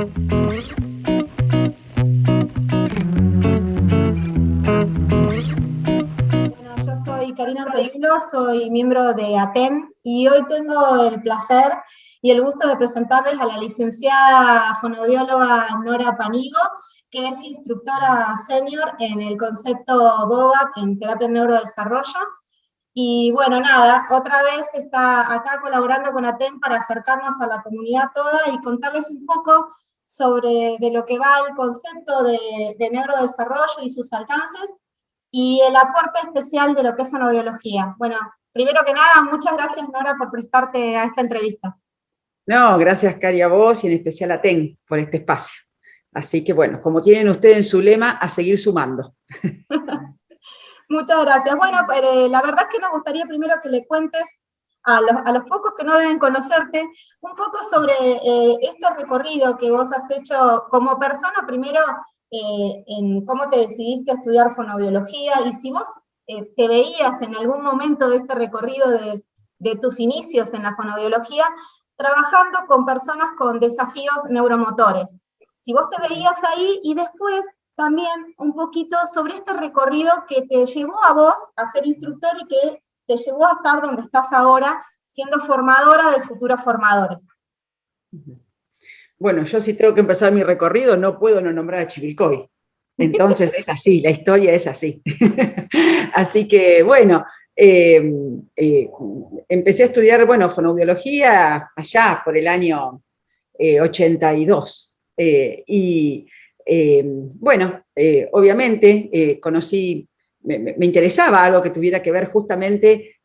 Bueno, yo soy Karina Antonello, soy miembro de ATEM y hoy tengo el placer y el gusto de presentarles a la licenciada fonoaudióloga Nora Panigo, que es instructora senior en el concepto BOVAC en terapia en neurodesarrollo. Y bueno, nada, otra vez está acá colaborando con ATEM para acercarnos a la comunidad toda y contarles un poco sobre de lo que va el concepto de neurodesarrollo y sus alcances, y el aporte especial de lo que es fonoaudiología. Bueno, primero que nada, muchas gracias, Nora, por prestarte a esta entrevista. No, gracias, Cari, a vos y en especial a TEN por este espacio. Así que bueno, como tienen ustedes en su lema, a seguir sumando. Muchas gracias. Bueno, la verdad es que nos gustaría primero que le cuentes a los pocos que no deben conocerte, un poco sobre este recorrido que vos has hecho como persona, primero en cómo te decidiste a estudiar fonoaudiología y si vos te veías en algún momento de este recorrido de tus inicios en la fonoaudiología trabajando con personas con desafíos neuromotores. Si vos te veías ahí y después también un poquito sobre este recorrido que te llevó a vos a ser instructor y que te llevó a estar donde estás ahora, siendo formadora de futuros formadores. Bueno, yo si tengo que empezar mi recorrido, no puedo no nombrar a Chivilcoy. Entonces es así, la historia es así. Así que bueno, empecé a estudiar, bueno, fonoaudiología allá por el año 82. Bueno, obviamente conocí, me interesaba algo que tuviera que ver justamente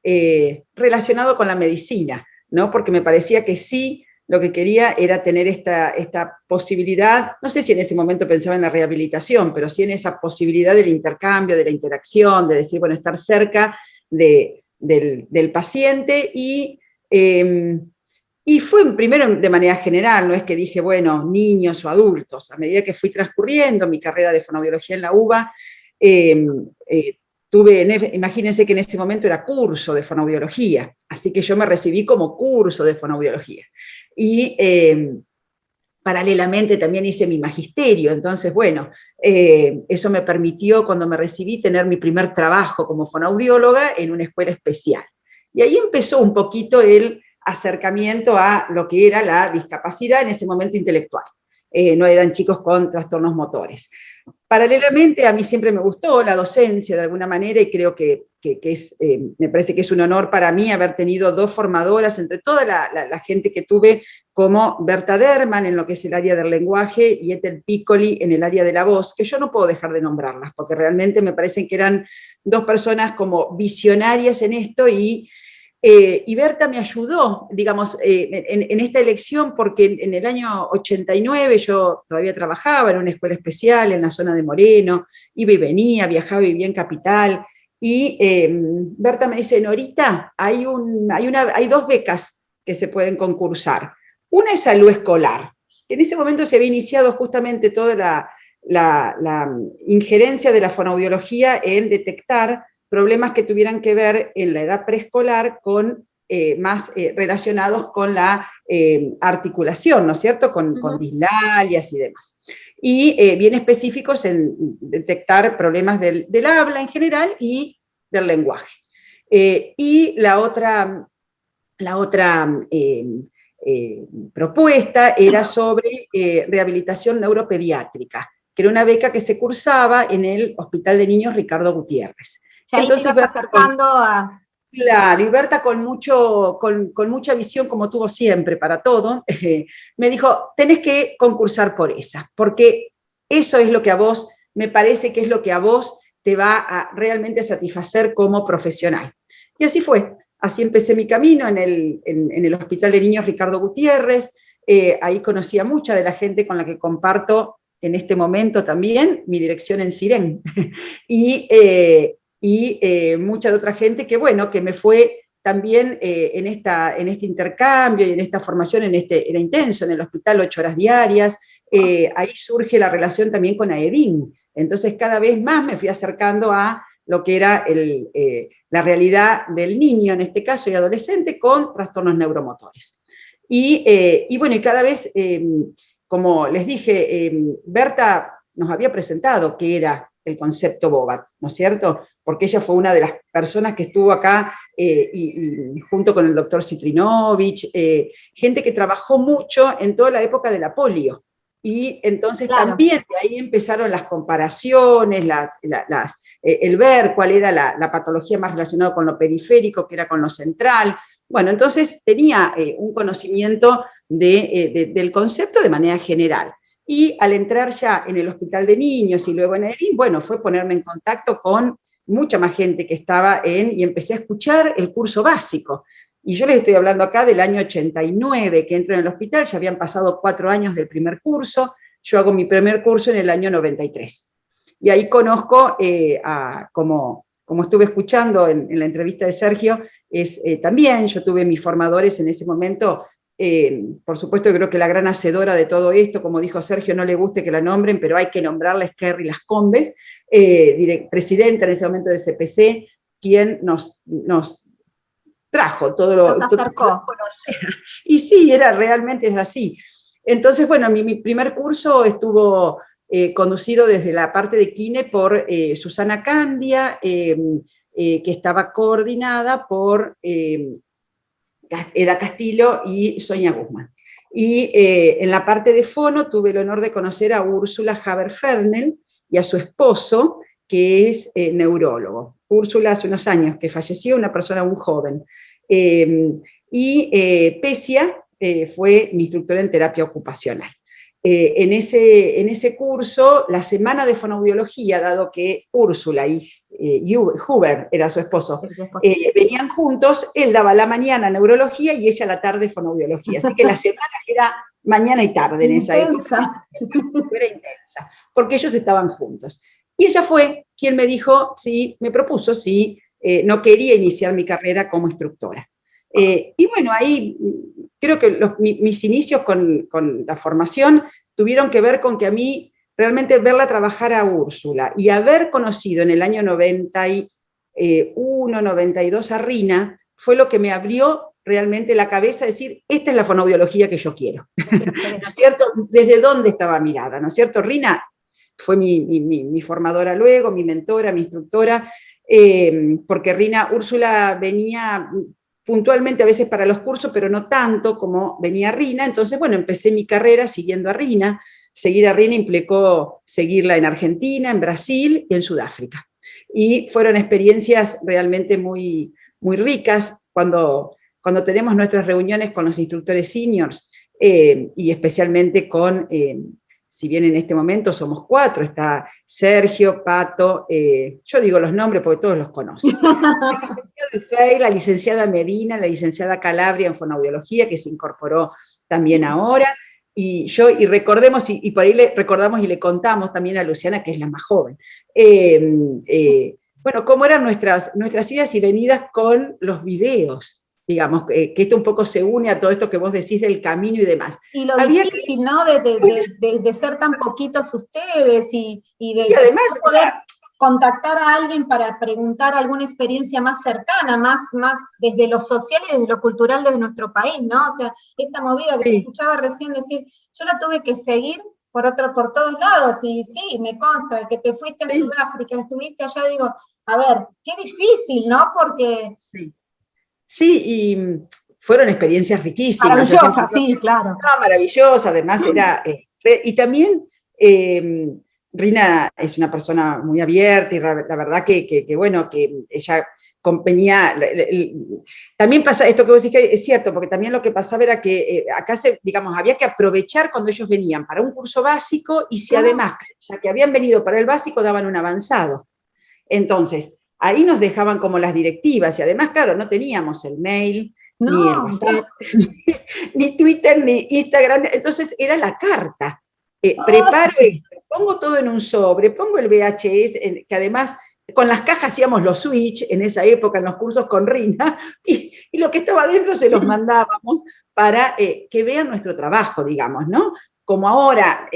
relacionado con la medicina, ¿no? Porque me parecía que sí, lo que quería era tener esta posibilidad, no sé si en ese momento pensaba en la rehabilitación, pero sí en esa posibilidad del intercambio, de la interacción, de decir, bueno, estar cerca del paciente y fue primero de manera general, no es que dije, bueno, niños o adultos. A medida que fui transcurriendo mi carrera de fonoaudiología en la UBA, imagínense que en ese momento era curso de fonoaudiología, así que yo me recibí como curso de fonoaudiología. Y paralelamente también hice mi magisterio, entonces, bueno, eso me permitió, cuando me recibí, tener mi primer trabajo como fonoaudióloga en una escuela especial. Y ahí empezó un poquito el acercamiento a lo que era la discapacidad en ese momento intelectual. No eran chicos con trastornos motores. Paralelamente, a mí siempre me gustó la docencia de alguna manera y creo que me parece que es un honor para mí haber tenido dos formadoras entre toda la gente que tuve, como Berta Derman en lo que es el área del lenguaje y Ethel Piccoli en el área de la voz, que yo no puedo dejar de nombrarlas, porque realmente me parecen que eran dos personas como visionarias en esto y Berta me ayudó, digamos, en esta elección, porque en el año 89 yo todavía trabajaba en una escuela especial en la zona de Moreno, iba y venía, viajaba y vivía en Capital, y Berta me dice, Norita, hay dos becas que se pueden concursar. Una es salud escolar. En ese momento se había iniciado justamente toda la injerencia de la fonoaudiología en detectar problemas que tuvieran que ver en la edad preescolar con más relacionados con la articulación, ¿no es cierto? Con dislalias y demás. Y bien específicos en detectar problemas del habla en general y del lenguaje. Y la otra propuesta era sobre rehabilitación neuropediátrica, que era una beca que se cursaba en el Hospital de Niños Ricardo Gutiérrez. Ya ahí entonces, te ibas acercando a... Claro, y Berta con mucha visión, como tuvo siempre para todo, me dijo, tenés que concursar por esa, porque eso es lo que a vos, me parece que es lo que a vos te va a realmente satisfacer como profesional. Y así fue, así empecé mi camino en el Hospital de Niños Ricardo Gutiérrez, ahí conocí a mucha de la gente con la que comparto en este momento también mi dirección en Siren. y mucha de otra gente que, bueno, que me fue también en este intercambio y en esta formación, era intenso, en el hospital 8 horas diarias, ahí surge la relación también con AEDIN. Entonces cada vez más me fui acercando a lo que era la realidad del niño, en este caso, y adolescente, con trastornos neuromotores. Y bueno, y cada vez como les dije, Berta nos había presentado qué era el concepto Bobat, ¿no es cierto? Porque ella fue una de las personas que estuvo acá y junto con el doctor Citrinovich, gente que trabajó mucho en toda la época de la polio. Y entonces Claro. también de ahí empezaron las comparaciones, el ver cuál era la patología más relacionada con lo periférico, que era con lo central. Bueno, entonces tenía un conocimiento del concepto de manera general. Y al entrar ya en el Hospital de Niños y luego en EDIN, bueno, fue ponerme en contacto con mucha más gente que estaba y empecé a escuchar el curso básico. Y yo les estoy hablando acá del año 89, que entro en el hospital, ya habían pasado 4 años del primer curso, yo hago mi primer curso en el año 93. Y ahí conozco, como estuve escuchando en la entrevista de Sergio, también yo tuve mis formadores en ese momento. Por supuesto, creo que la gran hacedora de todo esto, como dijo Sergio, no le guste que la nombren, pero hay que nombrarla, es Kerry Las Combes, presidenta en ese momento de CPC, quien nos trajo todo lo Nos acercó. Y sí, realmente es así. Entonces, bueno, mi primer curso estuvo conducido desde la parte de Kine por Susana Candia, que estaba coordinada por Eda Castillo y Sonia Guzmán. Y en la parte de fono tuve el honor de conocer a Úrsula Haber-Fernel y a su esposo, que es neurólogo. Úrsula hace unos años que falleció, una persona muy joven. Pesia fue mi instructora en terapia ocupacional. En ese curso, la semana de fonoaudiología, dado que Úrsula y Huber era su esposo, venían juntos, él daba la mañana neurología y ella la tarde fonoaudiología. Así que la semana era mañana y tarde en esa época. Era intensa, porque ellos estaban juntos. Y ella fue quien me dijo, me propuso si no quería iniciar mi carrera como instructora. Y bueno, ahí creo que mis inicios con la formación tuvieron que ver con que a mí realmente verla trabajar a Úrsula y haber conocido en el año 91, 92 a Rina, fue lo que me abrió realmente la cabeza, decir, esta es la fonoaudiología que yo quiero. ¿No es cierto? ¿Desde dónde estaba mirada? ¿No es cierto? Rina fue mi formadora luego, mi mentora, mi instructora, porque Úrsula venía puntualmente a veces para los cursos, pero no tanto como venía Rina. Entonces, bueno, empecé mi carrera siguiendo a Rina. Seguir a Rina implicó seguirla en Argentina, en Brasil y en Sudáfrica. Y fueron experiencias realmente muy, muy ricas cuando tenemos nuestras reuniones con los instructores seniors y especialmente con, si bien en este momento somos 4, está Sergio, Pato, yo digo los nombres porque todos los conocen. La licenciada Medina, la licenciada Calabria en fonoaudiología, que se incorporó también ahora, y recordemos, y por ahí le recordamos y le contamos también a Luciana, que es la más joven, bueno, cómo eran nuestras idas y venidas con los videos, digamos, que esto un poco se une a todo esto que vos decís del camino y demás. Y lo difícil, ¿no? De ser tan poquitos ustedes y además, no poder contactar a alguien para preguntar alguna experiencia más cercana, más desde lo social y desde lo cultural de nuestro país, ¿no? O sea, esta movida que te escuchaba recién decir, yo la tuve que seguir por todos lados, y sí, me consta que te fuiste a Sudáfrica, estuviste allá, digo, a ver, qué difícil, ¿no? Porque... Sí, y fueron experiencias riquísimas. Maravillosas, sí, claro. No, maravillosa, además era... y también... Rina es una persona muy abierta y la verdad que bueno, que ella venía, también pasa esto que vos decís que es cierto, porque también lo que pasaba era que acá digamos, había que aprovechar cuando ellos venían para un curso básico y si además, ya que habían venido para el básico, daban un avanzado. Entonces, ahí nos dejaban como las directivas y además, claro, no teníamos el mail, ni el WhatsApp, ni Twitter, ni Instagram, entonces era la carta. Preparo esto, pongo todo en un sobre, pongo el VHS, que además con las cajas hacíamos los switch en esa época, en los cursos con Rina, y lo que estaba adentro se los mandábamos para que vean nuestro trabajo, digamos, ¿no? Como ahora,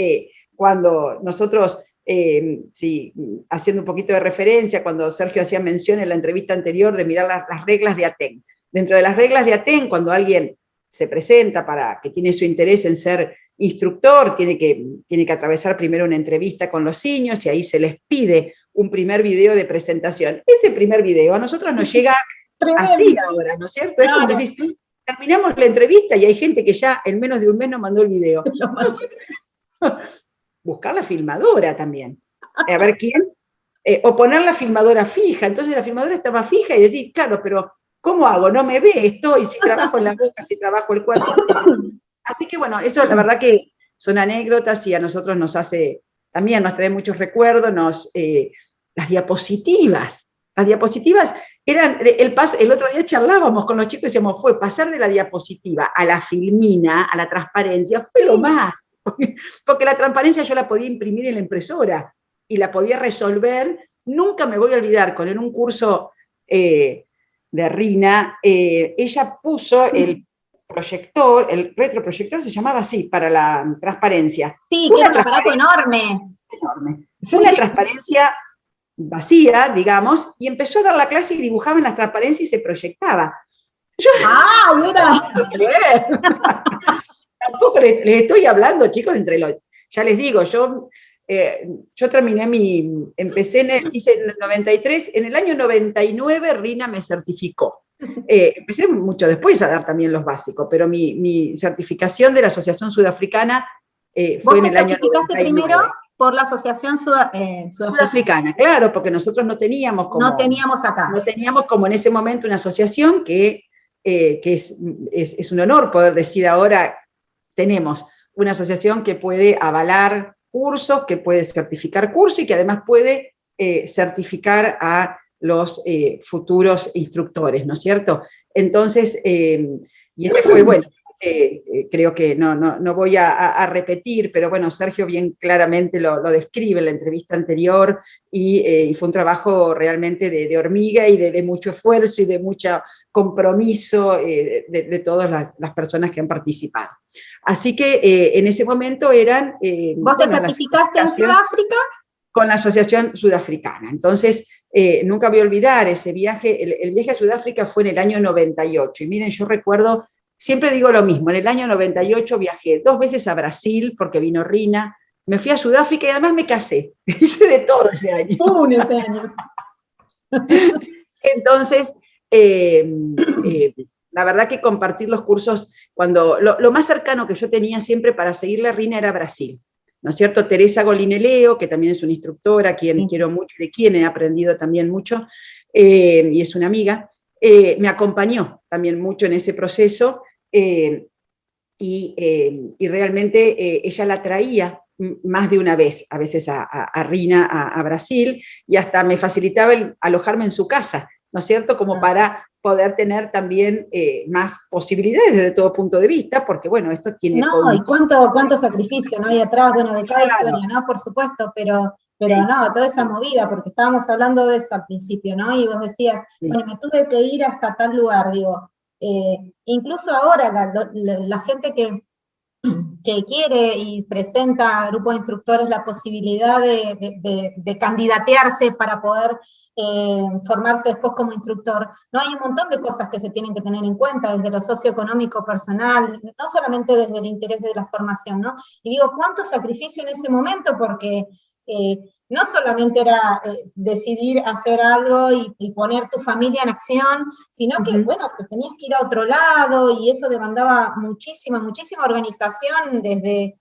cuando nosotros, haciendo un poquito de referencia, cuando Sergio hacía mención en la entrevista anterior de mirar las reglas de ATEN. Dentro de las reglas de ATEN, cuando alguien se presenta para que tiene su interés en ser instructor, tiene que atravesar primero una entrevista con los niños y ahí se les pide un primer video de presentación. Ese primer video a nosotros nos llega así ahora, ¿no es cierto? Claro. Es como que decís, terminamos la entrevista y hay gente que ya en menos de un mes nos mandó el video. Buscar la filmadora también, a ver quién, o poner la filmadora fija, entonces la filmadora estaba fija y decís, claro, pero ¿cómo hago? No me ve, estoy, si trabajo en la boca, si trabajo el cuerpo. Así que bueno, eso la verdad que son anécdotas y a nosotros nos hace, también nos trae muchos recuerdos, las diapositivas eran, el otro día charlábamos con los chicos y decíamos, fue pasar de la diapositiva a la filmina, a la transparencia, fue lo más, porque la transparencia yo la podía imprimir en la impresora y la podía resolver, nunca me voy a olvidar, en un curso de Rina, ella puso el proyector, el retroproyector se llamaba así, para la transparencia. Sí, que era un aparato enorme. Sí. Una transparencia vacía, digamos, y empezó a dar la clase y dibujaba en las transparencias y se proyectaba. Yo, tampoco les estoy hablando, chicos, ya les digo, yo terminé hice en el 93, en el año 99 Rina me certificó. Empecé mucho después a dar también los básicos, pero mi certificación de la Asociación Sudafricana fue en el año 99. ¿Vos te certificaste primero por la Asociación Sudafricana? Claro, porque nosotros no teníamos acá. No teníamos como en ese momento una asociación que es un honor poder decir ahora, tenemos una asociación que puede avalar cursos, que puede certificar cursos y que además puede certificar a los futuros instructores, ¿no es cierto? Entonces, y este fue, bueno, creo que no voy a repetir, pero bueno, Sergio bien claramente lo describe en la entrevista anterior y fue un trabajo realmente de hormiga y de mucho esfuerzo y de mucho compromiso de todas las personas que han participado. Así que en ese momento eran... ¿Vos te certificaste en Sudáfrica? Con la Asociación Sudafricana. Entonces, nunca voy a olvidar ese viaje. El viaje a Sudáfrica fue en el año 98. Y miren, yo recuerdo, siempre digo lo mismo, en el año 98 viajé 2 veces a Brasil porque vino Rina, me fui a Sudáfrica y además me casé. Hice de todo ese año. Ese año. Entonces, la verdad que compartir los cursos, lo más cercano que yo tenía siempre para seguirle a Rina era Brasil. ¿No es cierto? Teresa Golineleo, que también es una instructora, a quien quiero mucho, de quien he aprendido también mucho, y es una amiga, me acompañó también mucho en ese proceso, y realmente ella la traía más de una vez, a veces a Rina, a Brasil, y hasta me facilitaba el alojarme en su casa, ¿no es cierto? Como para poder tener también más posibilidades desde todo punto de vista, porque bueno, esto tiene... No, y cuánto sacrificio no hay atrás, bueno, de cada historia, ¿no? Por supuesto, pero sí. No, toda esa movida, porque estábamos hablando de eso al principio, ¿no? Y vos decías, sí, bueno, me tuve que ir hasta tal lugar, digo, incluso ahora la gente que quiere y presenta a grupos de instructores la posibilidad de candidatearse para poder formarse después como instructor, ¿no? Hay un montón de cosas que se tienen que tener en cuenta, desde lo socioeconómico personal, no solamente desde el interés de la formación, ¿no? Y digo, ¿cuánto sacrificio en ese momento? Porque no solamente era decidir hacer algo y poner tu familia en acción, sino que, bueno, te tenías que ir a otro lado, y eso demandaba muchísima organización desde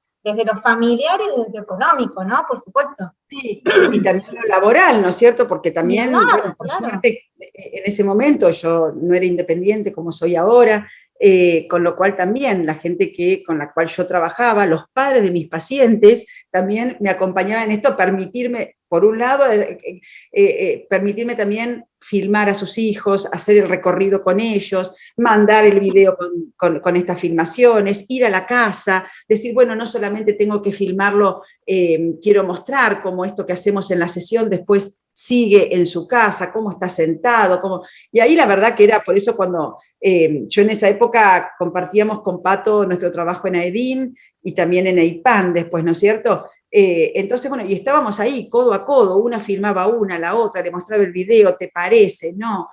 lo familiar y desde lo económico, ¿no? Por supuesto. Sí, y también lo laboral, ¿no es cierto? Porque también, bueno, por suerte, en ese momento yo no era independiente como soy ahora, con lo cual también la gente con la cual yo trabajaba, los padres de mis pacientes, también me acompañaban en esto, permitirme, por un lado, permitirme también filmar a sus hijos, hacer el recorrido con ellos, mandar el video con estas filmaciones, ir a la casa, decir, bueno, no solamente tengo que filmarlo, quiero mostrar cómo esto que hacemos en la sesión después sigue en su casa, cómo está sentado, y ahí la verdad que era por eso cuando yo en esa época compartíamos con Pato nuestro trabajo en AEDIN y también en EIPAN después, ¿no es cierto? Entonces, bueno, y estábamos ahí codo a codo, una filmaba una, la otra, le mostraba el video, ¿te parece? No.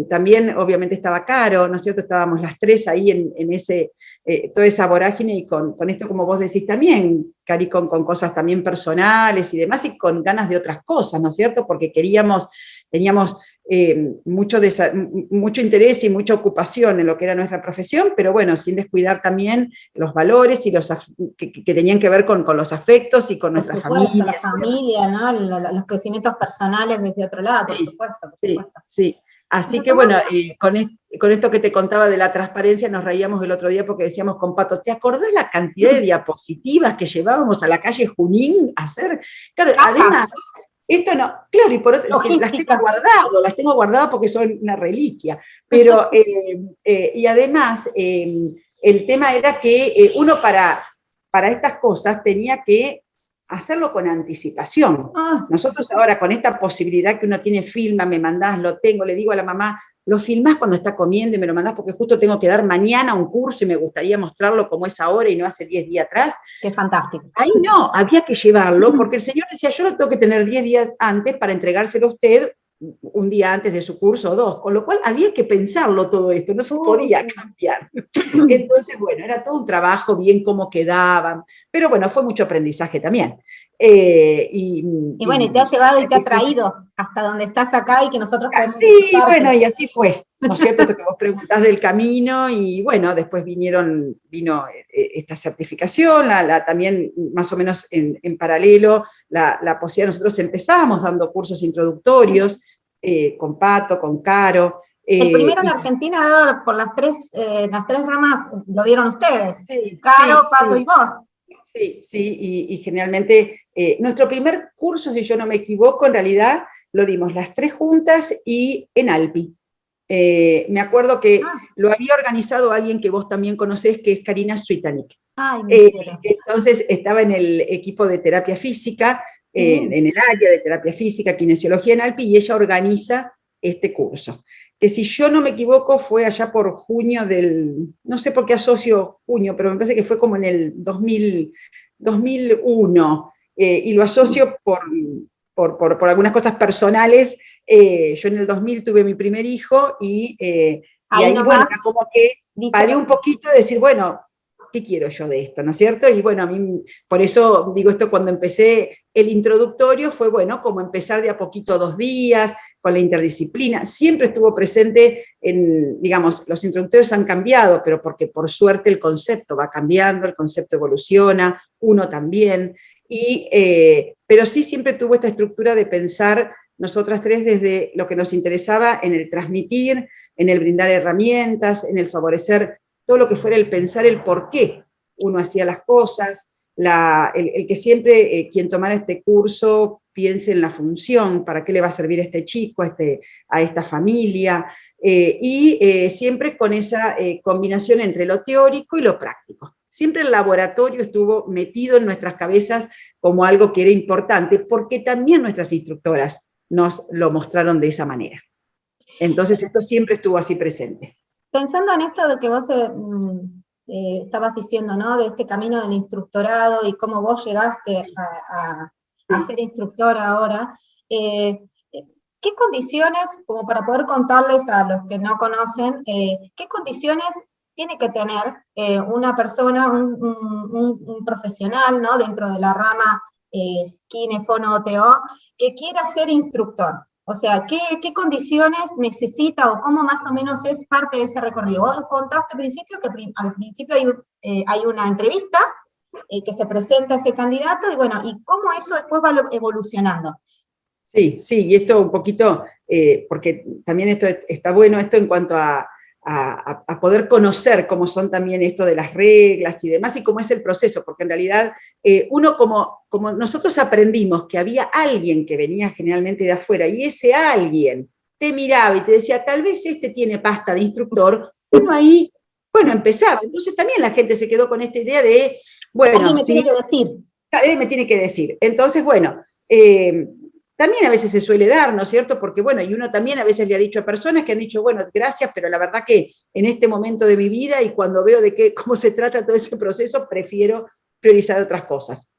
También, obviamente, estaba Caro, ¿no es cierto? Estábamos las tres ahí en ese, toda esa vorágine y con esto, como vos decís también, Cari, con cosas también personales y demás, y con ganas de otras cosas, ¿no es cierto? Porque teníamos mucho interés y mucha ocupación en lo que era nuestra profesión, pero bueno, sin descuidar también los valores y que tenían que ver con los afectos y con Por nuestras supuesto, la familias. familia, ¿no? Los crecimientos personales desde otro lado, por Sí, supuesto, por sí, supuesto. sí. Así que Retomando, bueno, con esto que te contaba de la transparencia, nos reíamos el otro día porque decíamos con Pato, ¿te acordás la cantidad de diapositivas que llevábamos a la calle Junín a hacer? Claro, además, cajas, esto no, claro, y por otro, que logística. las tengo guardadas porque son una reliquia, pero, y además, el tema era que uno para estas cosas tenía que hacerlo con anticipación. Ah, Nosotros ahora con esta posibilidad que uno tiene, filma, me mandás, lo tengo, le digo a la mamá, lo filmás cuando está comiendo y me lo mandás porque justo tengo que dar mañana un curso y me gustaría mostrarlo como es ahora y no hace 10 días atrás. qué fantástico. Ahí no, había que llevarlo porque el señor decía, yo lo tengo que tener 10 días antes para entregárselo a usted un día antes de su curso o dos, con lo cual había que pensarlo todo esto, no se podía cambiar. Entonces, bueno, era todo un trabajo, bien cómo quedaban, pero bueno, fue mucho aprendizaje también. Y bueno, y te ha llevado y te ha traído hasta donde estás acá y que nosotros podemos sí, bueno, disfrutarte. y así fue, ¿no es cierto? Esto que vos preguntás del camino, y bueno, después vino esta certificación, también más o menos en paralelo, la posibilidad, nosotros empezábamos dando cursos introductorios, con Pato, con Caro. El primero en Y Argentina, dado por las tres ramas, lo dieron ustedes. sí, Caro, sí, Pato y sí. vos. Sí, sí, y generalmente nuestro primer curso, si yo no me equivoco, en realidad lo dimos las tres juntas y en Alpi. Me acuerdo que Ah, lo había organizado alguien que vos también conocés, que es Karina Stritanik. ay, mi cielo. Entonces estaba en el equipo de terapia física, Sí. en el área de terapia física, kinesiología en Alpi, y ella organiza este curso. Que si yo no me equivoco fue allá por junio no sé por qué asocio junio, pero me parece que fue como en el 2001, y lo asocio por algunas cosas personales. Yo en el 2000 tuve mi primer hijo y Ahí ahí, bueno, nomás era como que diste paré un poquito de decir, bueno, ¿qué quiero yo de esto? ¿No es cierto? Y bueno, a mí, por eso digo esto, cuando empecé el introductorio fue, bueno, como empezar de a poquito 2 días, con la interdisciplina. Siempre estuvo presente digamos, los introductorios han cambiado, pero porque por suerte el concepto va cambiando, el concepto evoluciona, uno también. Pero sí siempre tuvo esta estructura de pensar nosotras tres desde lo que nos interesaba en el transmitir, en el brindar herramientas, en el favorecer todo lo que fuera el pensar el por qué uno hacía las cosas, el que siempre quien tomara este curso piense en la función, para qué le va a servir a este chico, a esta familia, siempre con esa combinación entre lo teórico y lo práctico. Siempre el laboratorio estuvo metido en nuestras cabezas como algo que era importante, porque también nuestras instructoras nos lo mostraron de esa manera. Entonces esto siempre estuvo así presente. pensando en esto de que vos estabas diciendo, ¿no? De este camino del instructorado y cómo vos llegaste a ser instructora ahora. ¿Qué condiciones, como para poder contarles a los que no conocen, qué condiciones tiene que tener una persona, un profesional, ¿no? Dentro de la rama Kine, Fono, OTO, que quiera ser instructor? O sea, ¿qué condiciones necesita o cómo más o menos es parte de ese recorrido? Vos contaste al principio que al principio hay una entrevista que se presenta ese candidato y bueno, y cómo eso después va evolucionando. Sí, sí, y esto un poquito, porque también esto está bueno, esto en cuanto a poder conocer cómo son también esto de las reglas y demás, y cómo es el proceso, porque en realidad uno como nosotros aprendimos que había alguien que venía generalmente de afuera, y ese alguien te miraba y te decía, tal vez este tiene pasta de instructor, uno ahí, bueno, empezaba. Entonces también la gente se quedó con esta idea de, Alguien bueno, me tiene sí, que decir. él me tiene que decir. Entonces, bueno, también a veces se suele dar, ¿no es cierto? Porque, bueno, y uno también a veces le ha dicho a personas que han dicho, bueno, gracias, pero la verdad que en este momento de mi vida y cuando veo cómo se trata todo ese proceso, prefiero priorizar otras cosas.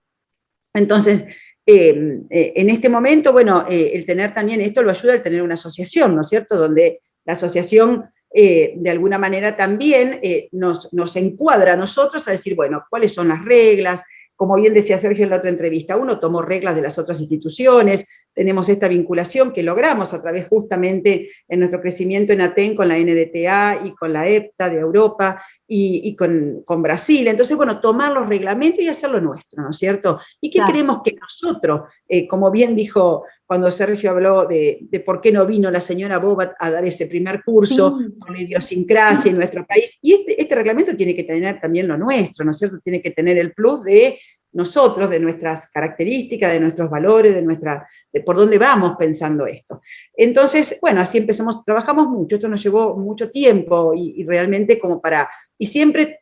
Entonces, en este momento, bueno, el tener también esto lo ayuda el tener una asociación, ¿no es cierto?, donde la asociación de alguna manera también nos encuadra a nosotros a decir, bueno, ¿cuáles son las reglas? Como bien decía Sergio en la otra entrevista, uno tomó reglas de las otras instituciones, tenemos esta vinculación que logramos a través justamente en nuestro crecimiento en Aten con la NDTA y con la EPTA de Europa y con Brasil. Entonces, bueno, tomar los reglamentos y hacerlo nuestro, ¿no es cierto? ¿Y qué queremos que nosotros, como bien dijo cuando Sergio habló de por qué no vino la señora Bobat a dar ese primer curso, con la idiosincrasia en nuestro país, y este reglamento tiene que tener también lo nuestro, ¿no es cierto? Tiene que tener el plus de nosotros, de nuestras características, de nuestros valores, de por dónde vamos pensando esto. Entonces, bueno, así empezamos, trabajamos mucho, esto nos llevó mucho tiempo y realmente como para, y siempre,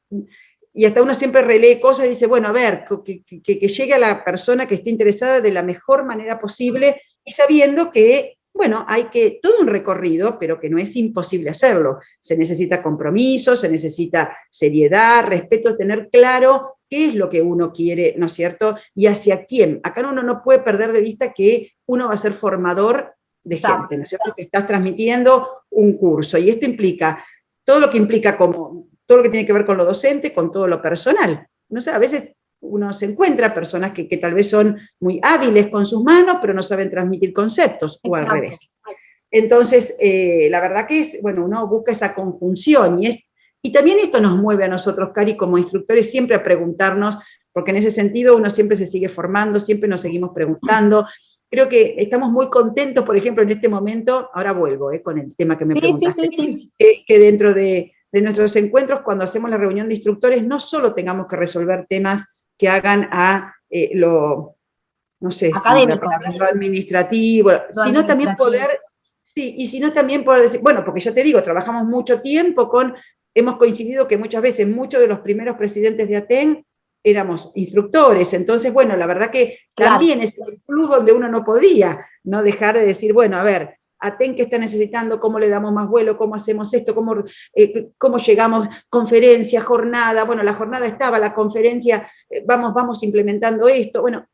y hasta uno siempre relee cosas y dice, bueno, a ver, que llegue a la persona que esté interesada de la mejor manera posible y sabiendo que, bueno, hay que, todo un recorrido, pero que no es imposible hacerlo. Se necesita compromiso, se necesita seriedad, respeto, tener claro qué es lo que uno quiere, ¿no es cierto? Y hacia quién. Acá uno no puede perder de vista que uno va a ser formador de gente, ¿no es cierto? Que estás transmitiendo un curso. Y esto implica, todo lo que implica como, todo lo que tiene que ver con lo docente, con todo lo personal. No sé, a veces uno se encuentra personas que tal vez son muy hábiles con sus manos, pero no saben transmitir conceptos, o al revés. Entonces, la verdad que es, bueno, uno busca esa conjunción y también esto nos mueve a nosotros, Cari, como instructores, siempre a preguntarnos, porque en ese sentido uno siempre se sigue formando, siempre nos seguimos preguntando. Creo que estamos muy contentos, por ejemplo, en este momento, ahora vuelvo con el tema que me preguntaste, que dentro de nuestros encuentros, cuando hacemos la reunión de instructores, no solo tengamos que resolver temas que hagan a lo, no sé académico, si lo administrativo, sino también poder, sí, y sino también poder decir, bueno, porque ya te digo, trabajamos mucho tiempo hemos coincidido que muchas veces muchos de los primeros presidentes de Aten éramos instructores, entonces, bueno, la verdad que también es el plus donde uno no podía no dejar de decir, bueno, a ver, Aten qué está necesitando, cómo le damos más vuelo, cómo hacemos esto, cómo llegamos, conferencia, jornada, bueno, la jornada estaba, la conferencia, vamos implementando esto, bueno,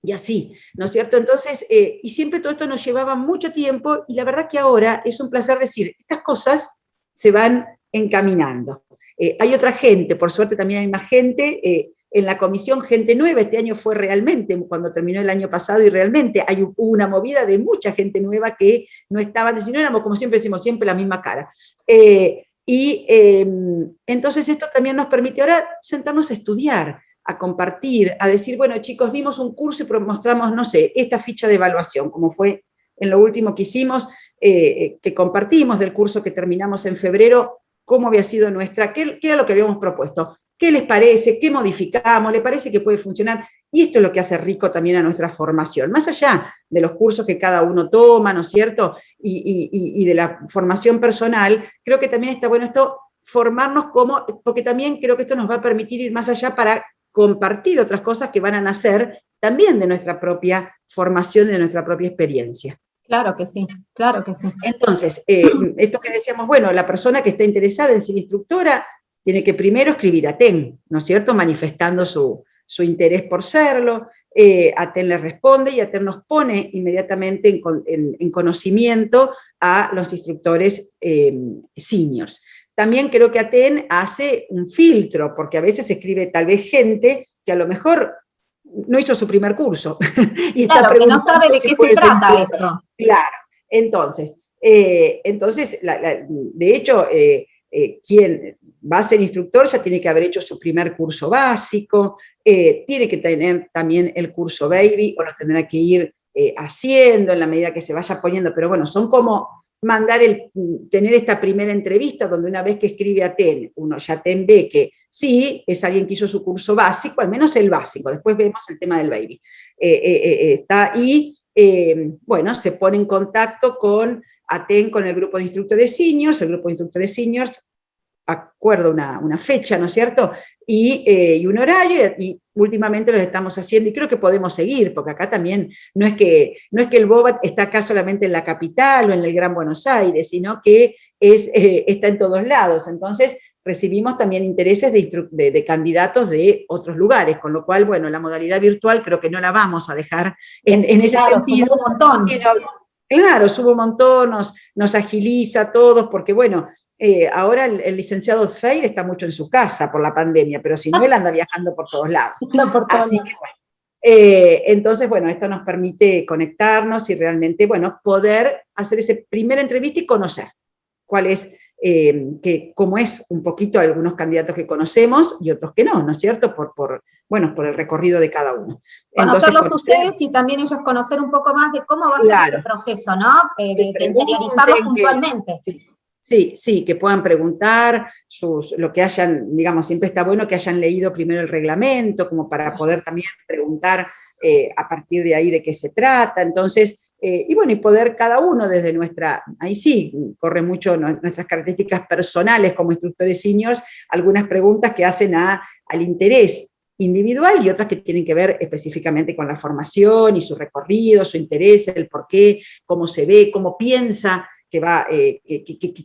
y así, ¿no es cierto? Entonces, y siempre todo esto nos llevaba mucho tiempo, y la verdad que ahora es un placer decir, estas cosas se van encaminando. Hay otra gente, por suerte también hay más gente, en la comisión gente nueva, este año fue realmente, cuando terminó el año pasado, y realmente hubo una movida de mucha gente nueva que no estaban, si no éramos, como siempre decimos, siempre la misma cara. Entonces esto también nos permite ahora sentarnos a estudiar, a compartir, a decir, bueno, chicos, dimos un curso y mostramos, no sé, esta ficha de evaluación, como fue en lo último que hicimos, que compartimos del curso que terminamos en febrero, cómo había sido qué era lo que habíamos propuesto, qué les parece, qué modificamos, le parece que puede funcionar, y esto es lo que hace rico también a nuestra formación, más allá de los cursos que cada uno toma, ¿no es cierto?, y de la formación personal, creo que también está bueno esto, formarnos porque también creo que esto nos va a permitir ir más allá para compartir otras cosas que van a nacer también de nuestra propia formación, de nuestra propia experiencia. Claro que sí, claro que sí. Entonces, esto que decíamos, bueno, la persona que está interesada en ser instructora tiene que primero escribir a TEN, ¿no es cierto?, manifestando su interés por serlo, ATEN le responde y ATEN nos pone inmediatamente en conocimiento a los instructores seniors. También creo que ATEN hace un filtro, porque a veces escribe tal vez gente que a lo mejor no hizo su primer curso. Y claro, que no sabe de qué se trata esto. Claro, entonces de hecho, quien va a ser instructor ya tiene que haber hecho su primer curso básico, tiene que tener también el curso baby, o lo tendrá que ir haciendo en la medida que se vaya poniendo, pero bueno, son como tener esta primera entrevista donde una vez que escribe a TEN, uno ya TEN ve que sí, es alguien que hizo su curso básico, al menos el básico, después vemos el tema del baby. Está ahí, bueno, se pone en contacto con ATEN, con el grupo de instructores seniors, el grupo de instructores seniors acuerda una fecha, ¿no es cierto?, y un horario, y últimamente los estamos haciendo, y creo que podemos seguir, porque acá también no es que el BOBAT está acá solamente en la capital o en el Gran Buenos Aires, sino que está en todos lados. Entonces, recibimos también intereses de candidatos de otros lugares, con lo cual, bueno, la modalidad virtual creo que no la vamos a dejar en ese sentido. Sumó un montón. Claro, sube un montón, nos agiliza a todos, porque bueno, ahora el licenciado Feir está mucho en su casa por la pandemia, pero si no, él anda viajando por todos lados. Así que bueno. Entonces, bueno, esto nos permite conectarnos y realmente, bueno, poder hacer esa primera entrevista y conocer cuál es, cómo es un poquito algunos candidatos que conocemos y otros que no, ¿no es cierto? Bueno, por el recorrido de cada uno. Conocerlos entonces, ustedes y también ellos conocer un poco más de cómo va a ser ese proceso, ¿no? De interiorizarlos puntualmente. Sí, que puedan preguntar lo que hayan, digamos, siempre está bueno que hayan leído primero el reglamento, como para poder también preguntar a partir de ahí de qué se trata. Entonces, y bueno, y poder cada uno desde ahí sí, corre mucho nuestras características personales como instructores seniors, algunas preguntas que hacen al interés individual y otras que tienen que ver específicamente con la formación y su recorrido, su interés, el por qué, cómo se ve, cómo piensa, ¿qué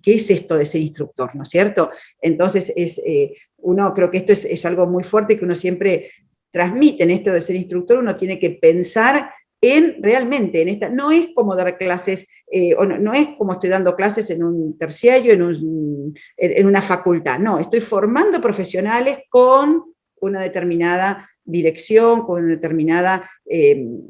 es esto de ser instructor, ¿no es cierto? Entonces, creo que esto es algo muy fuerte que uno siempre transmite en esto de ser instructor, uno tiene que pensar realmente en esta, no es como dar clases, no es como estoy dando clases en un terciario, en una facultad, no, estoy formando profesionales con una determinada dirección, con una determinada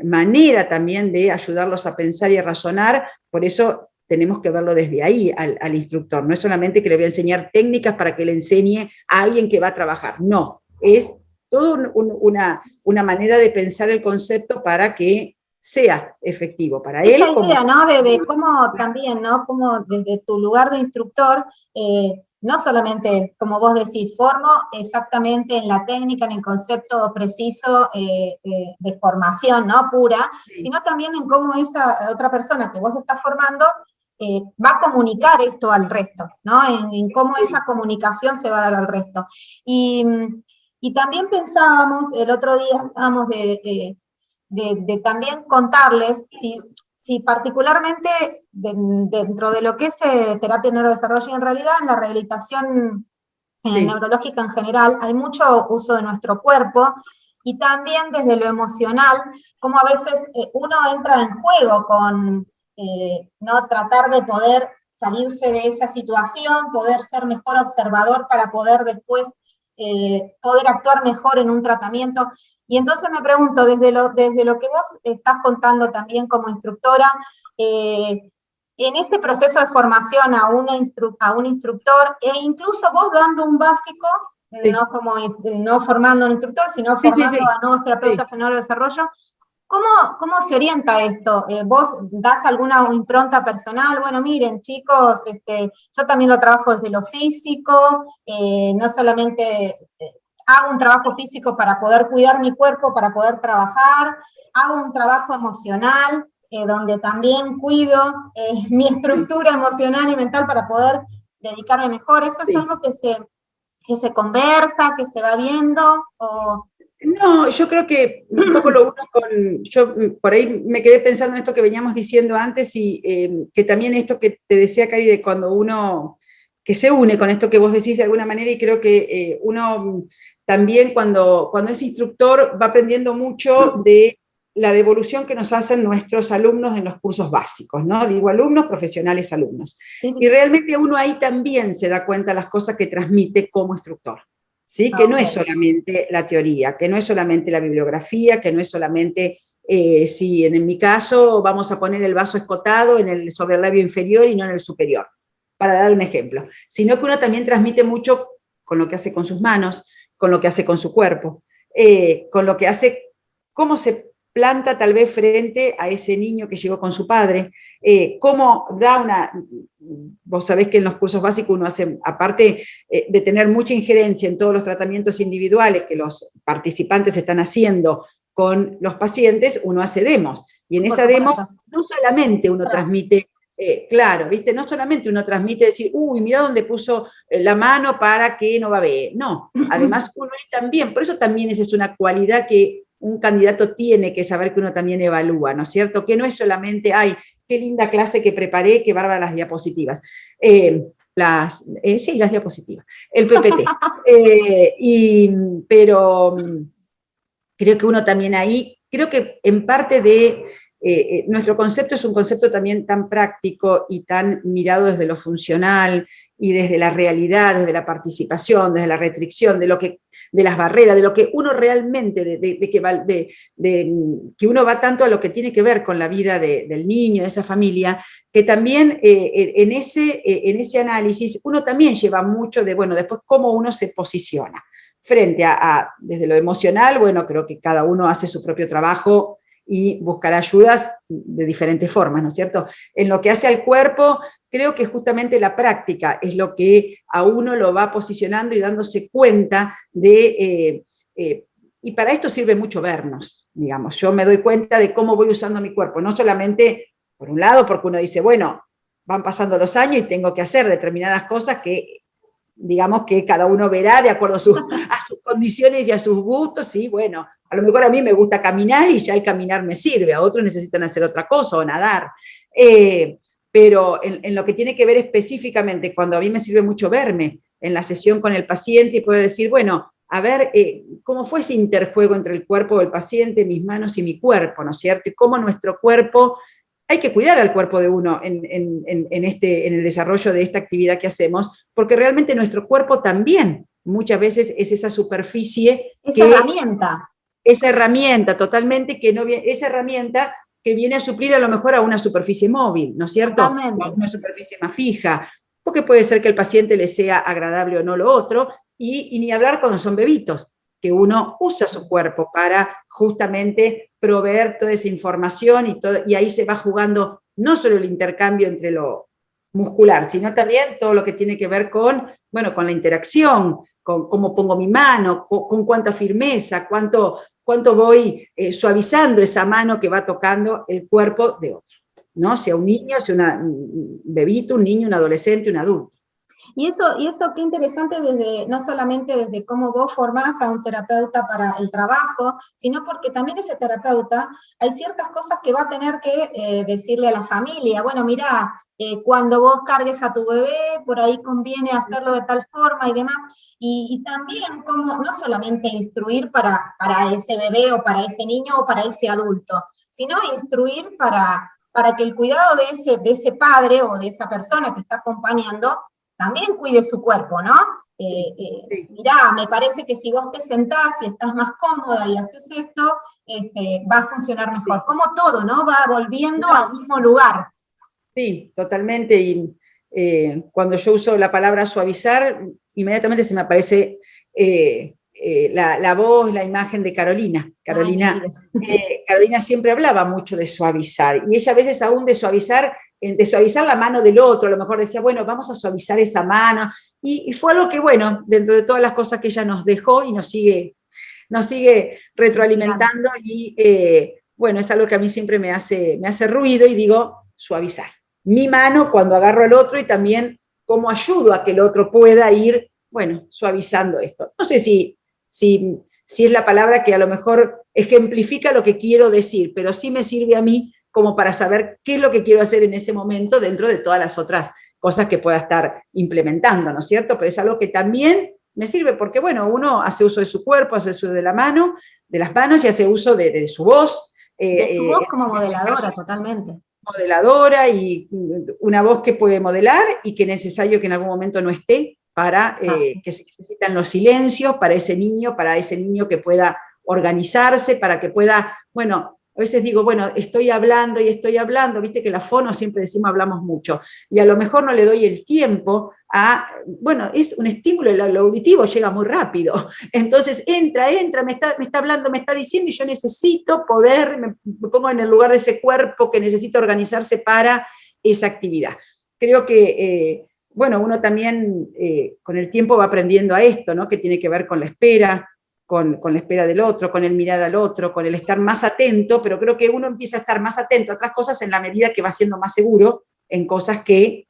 manera también de ayudarlos a pensar y a razonar, por eso tenemos que verlo desde ahí al instructor, no es solamente que le voy a enseñar técnicas para que le enseñe a alguien que va a trabajar, no, es toda una manera de pensar el concepto para que sea efectivo para él. Esa idea, ¿no? De cómo también, ¿no? Cómo desde tu lugar de instructor, no solamente, como vos decís, formo exactamente en la técnica, en el concepto preciso de formación, ¿no? Pura, sí, sino también en cómo esa otra persona que vos estás formando va a comunicar esto al resto, ¿no? En cómo esa comunicación se va a dar al resto. Y también pensábamos, el otro día hablábamos de también contarles si particularmente dentro de lo que es terapia neurodesarrollo y en realidad en la rehabilitación neurológica en general hay mucho uso de nuestro cuerpo y también desde lo emocional, como a veces uno entra en juego con no tratar de poder salirse de esa situación, poder ser mejor observador para poder después poder actuar mejor en un tratamiento. Y entonces me pregunto, desde lo que vos estás contando también como instructora, en este proceso de formación a un instructor, e incluso vos dando un básico, sí, no formando a un instructor, sino formando a nuevos terapeutas en neurodesarrollo, ¿cómo se orienta esto? ¿Vos das alguna impronta personal? Bueno, miren, chicos, yo también lo trabajo desde lo físico, no solamente hago un trabajo físico para poder cuidar mi cuerpo, para poder trabajar, hago un trabajo emocional, donde también cuido mi estructura emocional y mental para poder dedicarme mejor. ¿Eso es algo que se conversa, que se va viendo? ¿O no, yo creo que un poco lo uno yo por ahí me quedé pensando en esto que veníamos diciendo antes y que también esto que te decía, Cari, de cuando uno, que se une con esto que vos decís de alguna manera y creo que uno también cuando es instructor va aprendiendo mucho de la devolución que nos hacen nuestros alumnos en los cursos básicos, ¿no? Digo alumnos, profesionales, alumnos. Sí. Y realmente uno ahí también se da cuenta de las cosas que transmite como instructor. ¿Sí? Que no es solamente la teoría, que no es solamente la bibliografía, que no es solamente, si en mi caso vamos a poner el vaso escotado sobre el labio inferior y no en el superior, para dar un ejemplo, sino que uno también transmite mucho con lo que hace con sus manos, con lo que hace con su cuerpo, con lo que hace, cómo se planta tal vez frente a ese niño que llegó con su padre, cómo da vos sabés que en los cursos básicos uno hace, aparte de tener mucha injerencia en todos los tratamientos individuales que los participantes están haciendo con los pacientes, uno hace demos, y en esa demo no solamente uno transmite, claro, ¿viste? No solamente uno transmite decir, uy, mira dónde puso la mano para que no babee, no, además uno también, por eso también esa es una cualidad que un candidato tiene que saber que uno también evalúa, ¿no es cierto? Que no es solamente, ay, qué linda clase que preparé, qué bárbaras las diapositivas. sí, las diapositivas, el PPT. Pero creo que uno también ahí, creo que en parte de nuestro concepto es un concepto también tan práctico y tan mirado desde lo funcional y desde la realidad, desde la participación, desde la restricción, de las barreras, de lo que uno realmente, que uno va tanto a lo que tiene que ver con la vida del niño, de esa familia, que también en ese análisis uno también lleva mucho de, bueno, después cómo uno se posiciona frente desde lo emocional. Bueno, creo que cada uno hace su propio trabajo y buscará ayudas de diferentes formas, ¿no es cierto? En lo que hace al cuerpo, creo que justamente la práctica es lo que a uno lo va posicionando y dándose cuenta y para esto sirve mucho vernos, digamos. Yo me doy cuenta de cómo voy usando mi cuerpo, no solamente, por un lado, porque uno dice, bueno, van pasando los años y tengo que hacer determinadas cosas que digamos que cada uno verá de acuerdo a sus condiciones y a sus gustos, y bueno, a lo mejor a mí me gusta caminar y ya el caminar me sirve, a otros necesitan hacer otra cosa o nadar. Pero en lo que tiene que ver específicamente, cuando a mí me sirve mucho verme en la sesión con el paciente y puedo decir, bueno, a ver, cómo fue ese interjuego entre el cuerpo del paciente, mis manos y mi cuerpo, ¿no es cierto? Y cómo nuestro cuerpo, hay que cuidar al cuerpo de uno en el desarrollo de esta actividad que hacemos, porque realmente nuestro cuerpo también muchas veces es esa superficie. Esa herramienta totalmente, esa herramienta que viene a suplir a lo mejor a una superficie móvil, ¿no es cierto? Totalmente. A una superficie más fija, porque puede ser que el paciente le sea agradable o no lo otro, y ni hablar cuando son bebitos, que uno usa su cuerpo para justamente proveer toda esa información y ahí se va jugando no solo el intercambio entre lo muscular, sino también todo lo que tiene que ver con la interacción, con cómo pongo mi mano, con cuánta firmeza, cuánto voy suavizando esa mano que va tocando el cuerpo de otro, ¿no? Sea un niño, sea un bebito, un niño, un adolescente, un adulto. Y eso qué interesante no solamente desde cómo vos formás a un terapeuta para el trabajo, sino porque también ese terapeuta, hay ciertas cosas que va a tener que decirle a la familia. Bueno, mirá, cuando vos cargues a tu bebé, por ahí conviene hacerlo de tal forma y demás. Y también como no solamente instruir para ese bebé o para ese niño o para ese adulto, sino instruir para que el cuidado de ese padre o de esa persona que está acompañando también cuide su cuerpo, ¿no? Sí. Mirá, me parece que si vos te sentás y estás más cómoda y haces esto, va a funcionar mejor. Sí. Como todo, ¿no? Va volviendo al mismo lugar. Sí, totalmente. Y cuando yo uso la palabra suavizar, inmediatamente se me aparece la voz, la imagen de Carolina. Carolina siempre hablaba mucho de suavizar, y ella a veces aún de suavizar la mano del otro, a lo mejor decía, bueno, vamos a suavizar esa mano, y fue algo que, bueno, dentro de todas las cosas que ella nos dejó y nos sigue retroalimentando, y bueno, es algo que a mí siempre me hace ruido, y digo, suavizar mi mano cuando agarro al otro, y también cómo ayudo a que el otro pueda ir, bueno, suavizando esto. No sé si es la palabra que a lo mejor ejemplifica lo que quiero decir, pero sí me sirve a mí como para saber qué es lo que quiero hacer en ese momento dentro de todas las otras cosas que pueda estar implementando, ¿no es cierto? Pero es algo que también me sirve porque, bueno, uno hace uso de su cuerpo, hace uso de las manos y hace uso de su voz. De su voz como modeladora, totalmente. Modeladora, y una voz que puede modelar y que es necesario que en algún momento no esté, para que se necesitan los silencios para ese niño que pueda organizarse, para que pueda, bueno, a veces digo, bueno, estoy hablando, viste que la fono siempre decimos hablamos mucho, y a lo mejor no le doy el tiempo bueno, es un estímulo, lo auditivo llega muy rápido, entonces entra, me está hablando, me está diciendo, y yo necesito poder, me pongo en el lugar de ese cuerpo que necesita organizarse para esa actividad. Creo que, bueno, uno también con el tiempo va aprendiendo a esto, ¿no? Que tiene que ver con la espera, con la espera del otro, con el mirar al otro, con el estar más atento, pero creo que uno empieza a estar más atento a otras cosas en la medida que va siendo más seguro en cosas que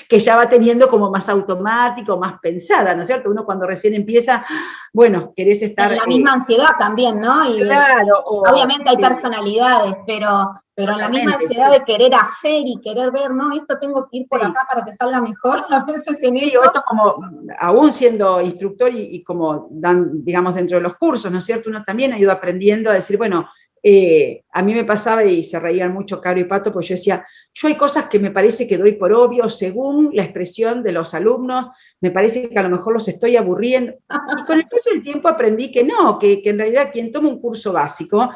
que ya va teniendo como más automático, más pensada, ¿no es cierto? Uno cuando recién empieza, bueno, querés estar... En la misma ansiedad también, ¿no? Claro. Obviamente hay personalidades, pero en la misma ansiedad sí. de querer hacer y querer ver, ¿no? Esto tengo que ir por acá para que salga mejor, a veces en sí, eso. esto como, aún siendo instructor y como dan, digamos, dentro de los cursos, ¿no es cierto? Uno también ha ido aprendiendo a decir, bueno, a mí me pasaba, y se reían mucho Caro y Pato, porque yo decía, yo hay cosas que me parece que doy por obvio, según la expresión de los alumnos, me parece que a lo mejor los estoy aburriendo, y con el paso del tiempo aprendí que no, que en realidad quien toma un curso básico,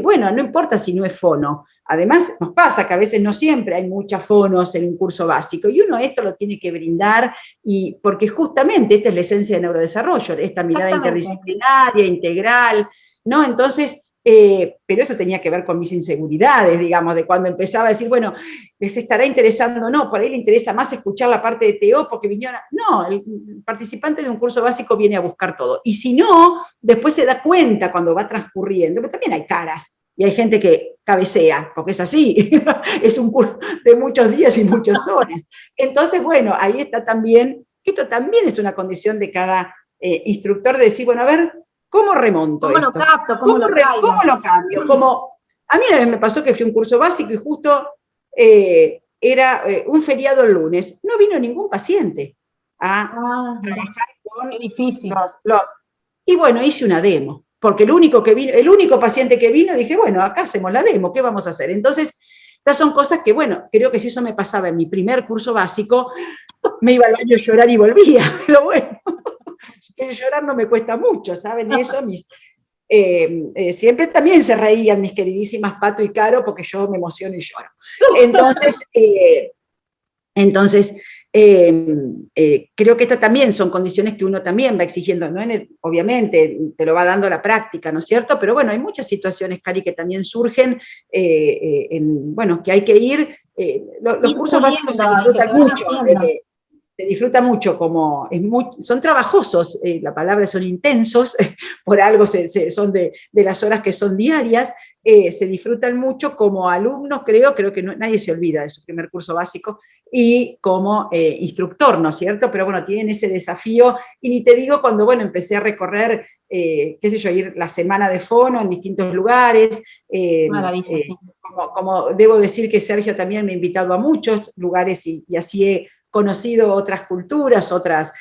bueno, no importa si no es fono, además nos pasa que a veces no siempre hay muchas fonos en un curso básico, y uno esto lo tiene que brindar, y porque justamente esta es la esencia de neurodesarrollo, esta mirada interdisciplinaria, integral, ¿no? Entonces, pero eso tenía que ver con mis inseguridades, digamos, de cuando empezaba a decir, bueno, les estará interesando, no, por ahí le interesa más escuchar la parte de TO porque vinieron, no, el participante de un curso básico viene a buscar todo, y si no, después se da cuenta cuando va transcurriendo, pero también hay caras, y hay gente que cabecea, porque es así, es un curso de muchos días y muchas horas, entonces, bueno, ahí está también, esto también es una condición de cada instructor de decir, bueno, a ver, ¿cómo remonto ¿Cómo esto? lo capto? ¿Cómo lo traigo? ¿Cómo lo cambio? Como, a mí una vez me pasó que fui a un curso básico y justo era un feriado el lunes. No vino ningún paciente a trabajar con qué difícil. y bueno, hice una demo. Porque el único paciente que vino, dije, bueno, acá hacemos la demo, ¿qué vamos a hacer? Entonces, estas son cosas que, bueno, creo que si eso me pasaba en mi primer curso básico, me iba al baño a llorar y volvía, pero bueno, que llorar no me cuesta mucho, ¿saben eso? Siempre también se reían mis queridísimas Pato y Caro porque yo me emociono y lloro. Entonces creo que estas también son condiciones que uno también va exigiendo, ¿no? Obviamente te lo va dando la práctica, ¿no es cierto? Pero bueno, hay muchas situaciones, Cari, que también surgen, bueno, que hay que ir, los cursos básicos se disfrutan mucho, se disfruta mucho, como son trabajosos, la palabra son intensos, por algo son de las horas que son diarias, se disfrutan mucho como alumnos, creo que nadie se olvida de su primer curso básico, y como instructor, ¿no es cierto? Pero bueno, tienen ese desafío, y ni te digo cuando, bueno, empecé a recorrer, qué sé yo, ir la semana de fono en distintos lugares, Maravilla, sí. como debo decir que Sergio también me ha invitado a muchos lugares, y así he conocido otras culturas, otras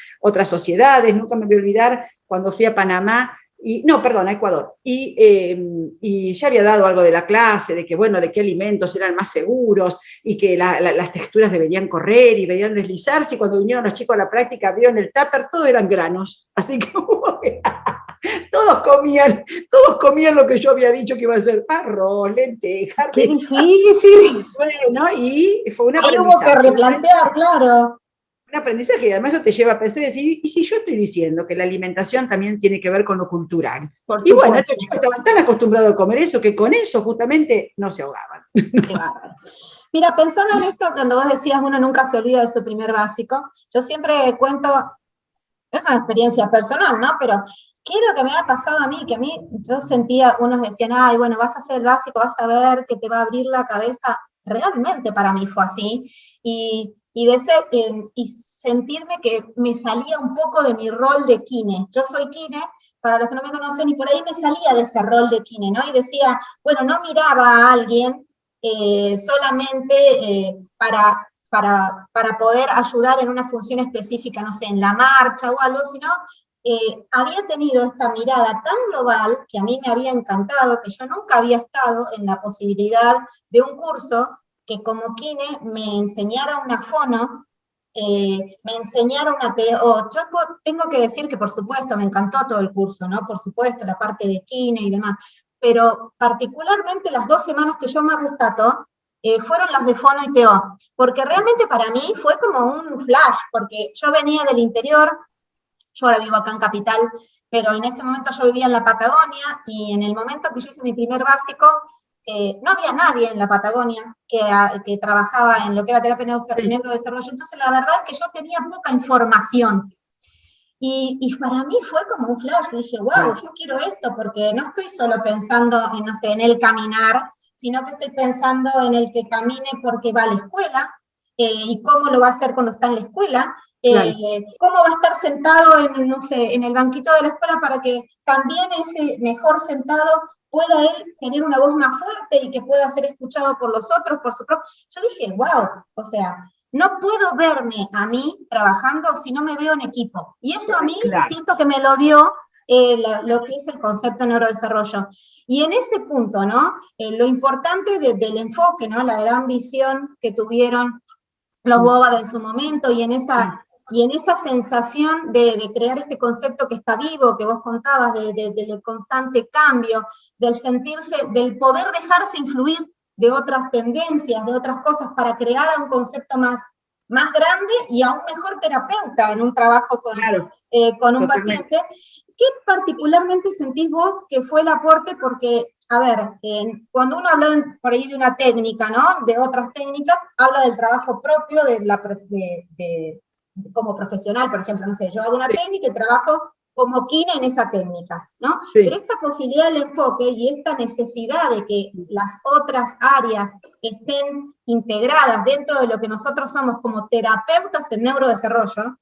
sociedades. Nunca me voy a olvidar cuando fui a Panamá, a Ecuador, y ya había dado algo de la clase, de que, bueno, de qué alimentos eran más seguros, y que las texturas deberían correr y deberían deslizarse, y cuando vinieron los chicos a la práctica, abrieron el tupper, todo eran granos, así que todos comían lo que yo había dicho que iba a ser arroz, lentejas. ¡Qué difícil! Bueno, y fue un aprendizaje. Ahí aprendizaje. hubo que replantear, claro. Un aprendizaje, y además eso te lleva a pensar y decir, ¿y si yo estoy diciendo que la alimentación también tiene que ver con lo cultural? Y bueno, estos chicos estaban tan acostumbrados a comer eso que con eso justamente no se ahogaban. Qué bárbaro. Mira, pensando en esto, cuando vos decías uno nunca se olvida de su primer básico, yo siempre cuento, es una experiencia personal, ¿no? Pero ¿qué es lo que me ha pasado a mí? Que a mí, yo sentía, unos decían, ay, bueno, vas a hacer el básico, vas a ver que te va a abrir la cabeza. Realmente para mí fue así. Y sentirme que me salía un poco de mi rol de kine. Yo soy kine, para los que no me conocen, y por ahí me salía de ese rol de kine, ¿no? Y decía, bueno, no miraba a alguien solamente para poder ayudar en una función específica, no sé, en la marcha o algo, sino había tenido esta mirada tan global que a mí me había encantado, que yo nunca había estado en la posibilidad de un curso que como kine me enseñara una fono, me enseñara una TO. Yo tengo que decir que por supuesto me encantó todo el curso, ¿no? Por supuesto la parte de kine y demás, pero particularmente las 2 semanas que yo más rescato fueron las de fono y TO, porque realmente para mí fue como un flash, porque yo venía del interior, yo ahora vivo acá en Capital, pero en ese momento yo vivía en la Patagonia, y en el momento que yo hice mi primer básico, no había nadie en la Patagonia que trabajaba en lo que era terapia neurodesarrollo, entonces la verdad es que yo tenía poca información. Y para mí fue como un flash, dije, wow, yo quiero esto, porque no estoy solo pensando en, no sé, en el caminar, sino que estoy pensando en el que camine porque va a la escuela, y cómo lo va a hacer cuando está en la escuela, claro, cómo va a estar sentado en, no sé, en el banquito de la escuela para que también ese mejor sentado pueda él tener una voz más fuerte y que pueda ser escuchado por los otros, por su propio. Yo dije, wow, o sea, no puedo verme a mí trabajando si no me veo en equipo. Y eso a mí claro. siento que me lo dio lo que es el concepto de neurodesarrollo. Y en ese punto, ¿no? Lo importante del enfoque, ¿no? La gran visión que tuvieron los Bobad en su momento y en esa sensación de crear este concepto que está vivo, que vos contabas, del constante cambio, del sentirse, del poder dejarse influir de otras tendencias, de otras cosas, para crear un concepto más grande y aún mejor terapeuta en un trabajo Claro, con un totalmente. paciente. ¿Qué particularmente sentís vos que fue el aporte? Porque, a ver, cuando uno habla por ahí de una técnica, ¿no? De otras técnicas, habla del trabajo propio como profesional, por ejemplo, no sé, yo hago una Sí, técnica y trabajo como quina en esa técnica, ¿no? Pero sí. esta posibilidad del enfoque y esta necesidad de que las otras áreas estén integradas dentro de lo que nosotros somos como terapeutas en neurodesarrollo,